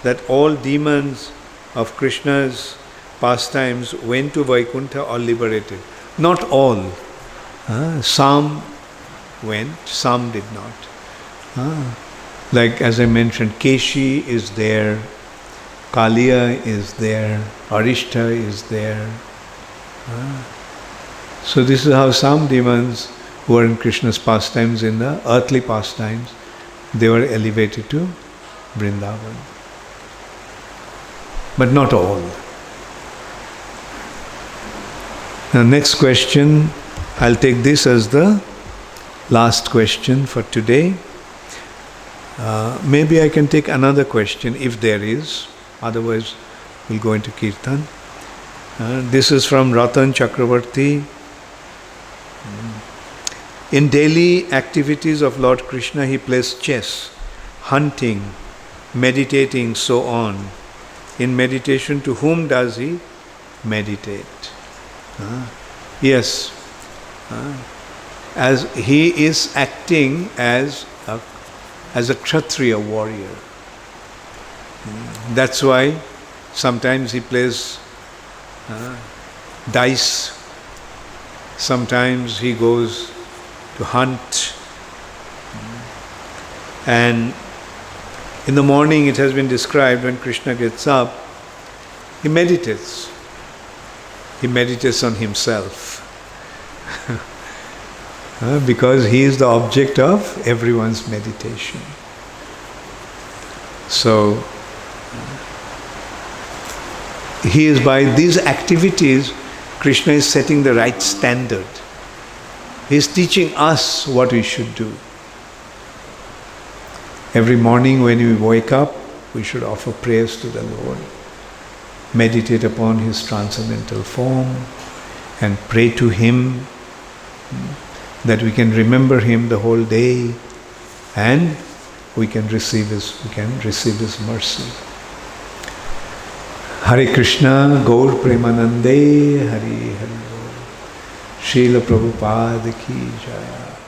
that all demons of Krishna's pastimes went to Vaikuntha or liberated. Not all. Some went, some did not. Like as I mentioned, Keshi is there, Kaliya is there, Arishta is there. So this is how some demons who are in Krishna's pastimes, in the earthly pastimes, they were elevated to Vrindavan. But not all. Now next question, I'll take this as the last question for today. Maybe I can take another question if there is, otherwise we'll go into Kirtan. This is from Ratan Chakravarti. In daily activities of Lord Krishna, he plays chess, hunting, meditating, so on. In meditation, to whom does he meditate? Yes, as he is acting as a Kshatriya warrior. That's why sometimes he plays dice, sometimes he goes to hunt, and in the morning it has been described when Krishna gets up, he meditates. He meditates on himself. Because he is the object of everyone's meditation. So, he is, by these activities, Krishna is setting the right standard. He is teaching us what we should do. Every morning when we wake up, we should offer prayers to the Lord. meditate upon his transcendental form and pray to him, that we can remember him the whole day and we can receive his mercy. Hare Krishna, Gaur Premanande, Hari Hari Bol. Srila Prabhupada ki jaya.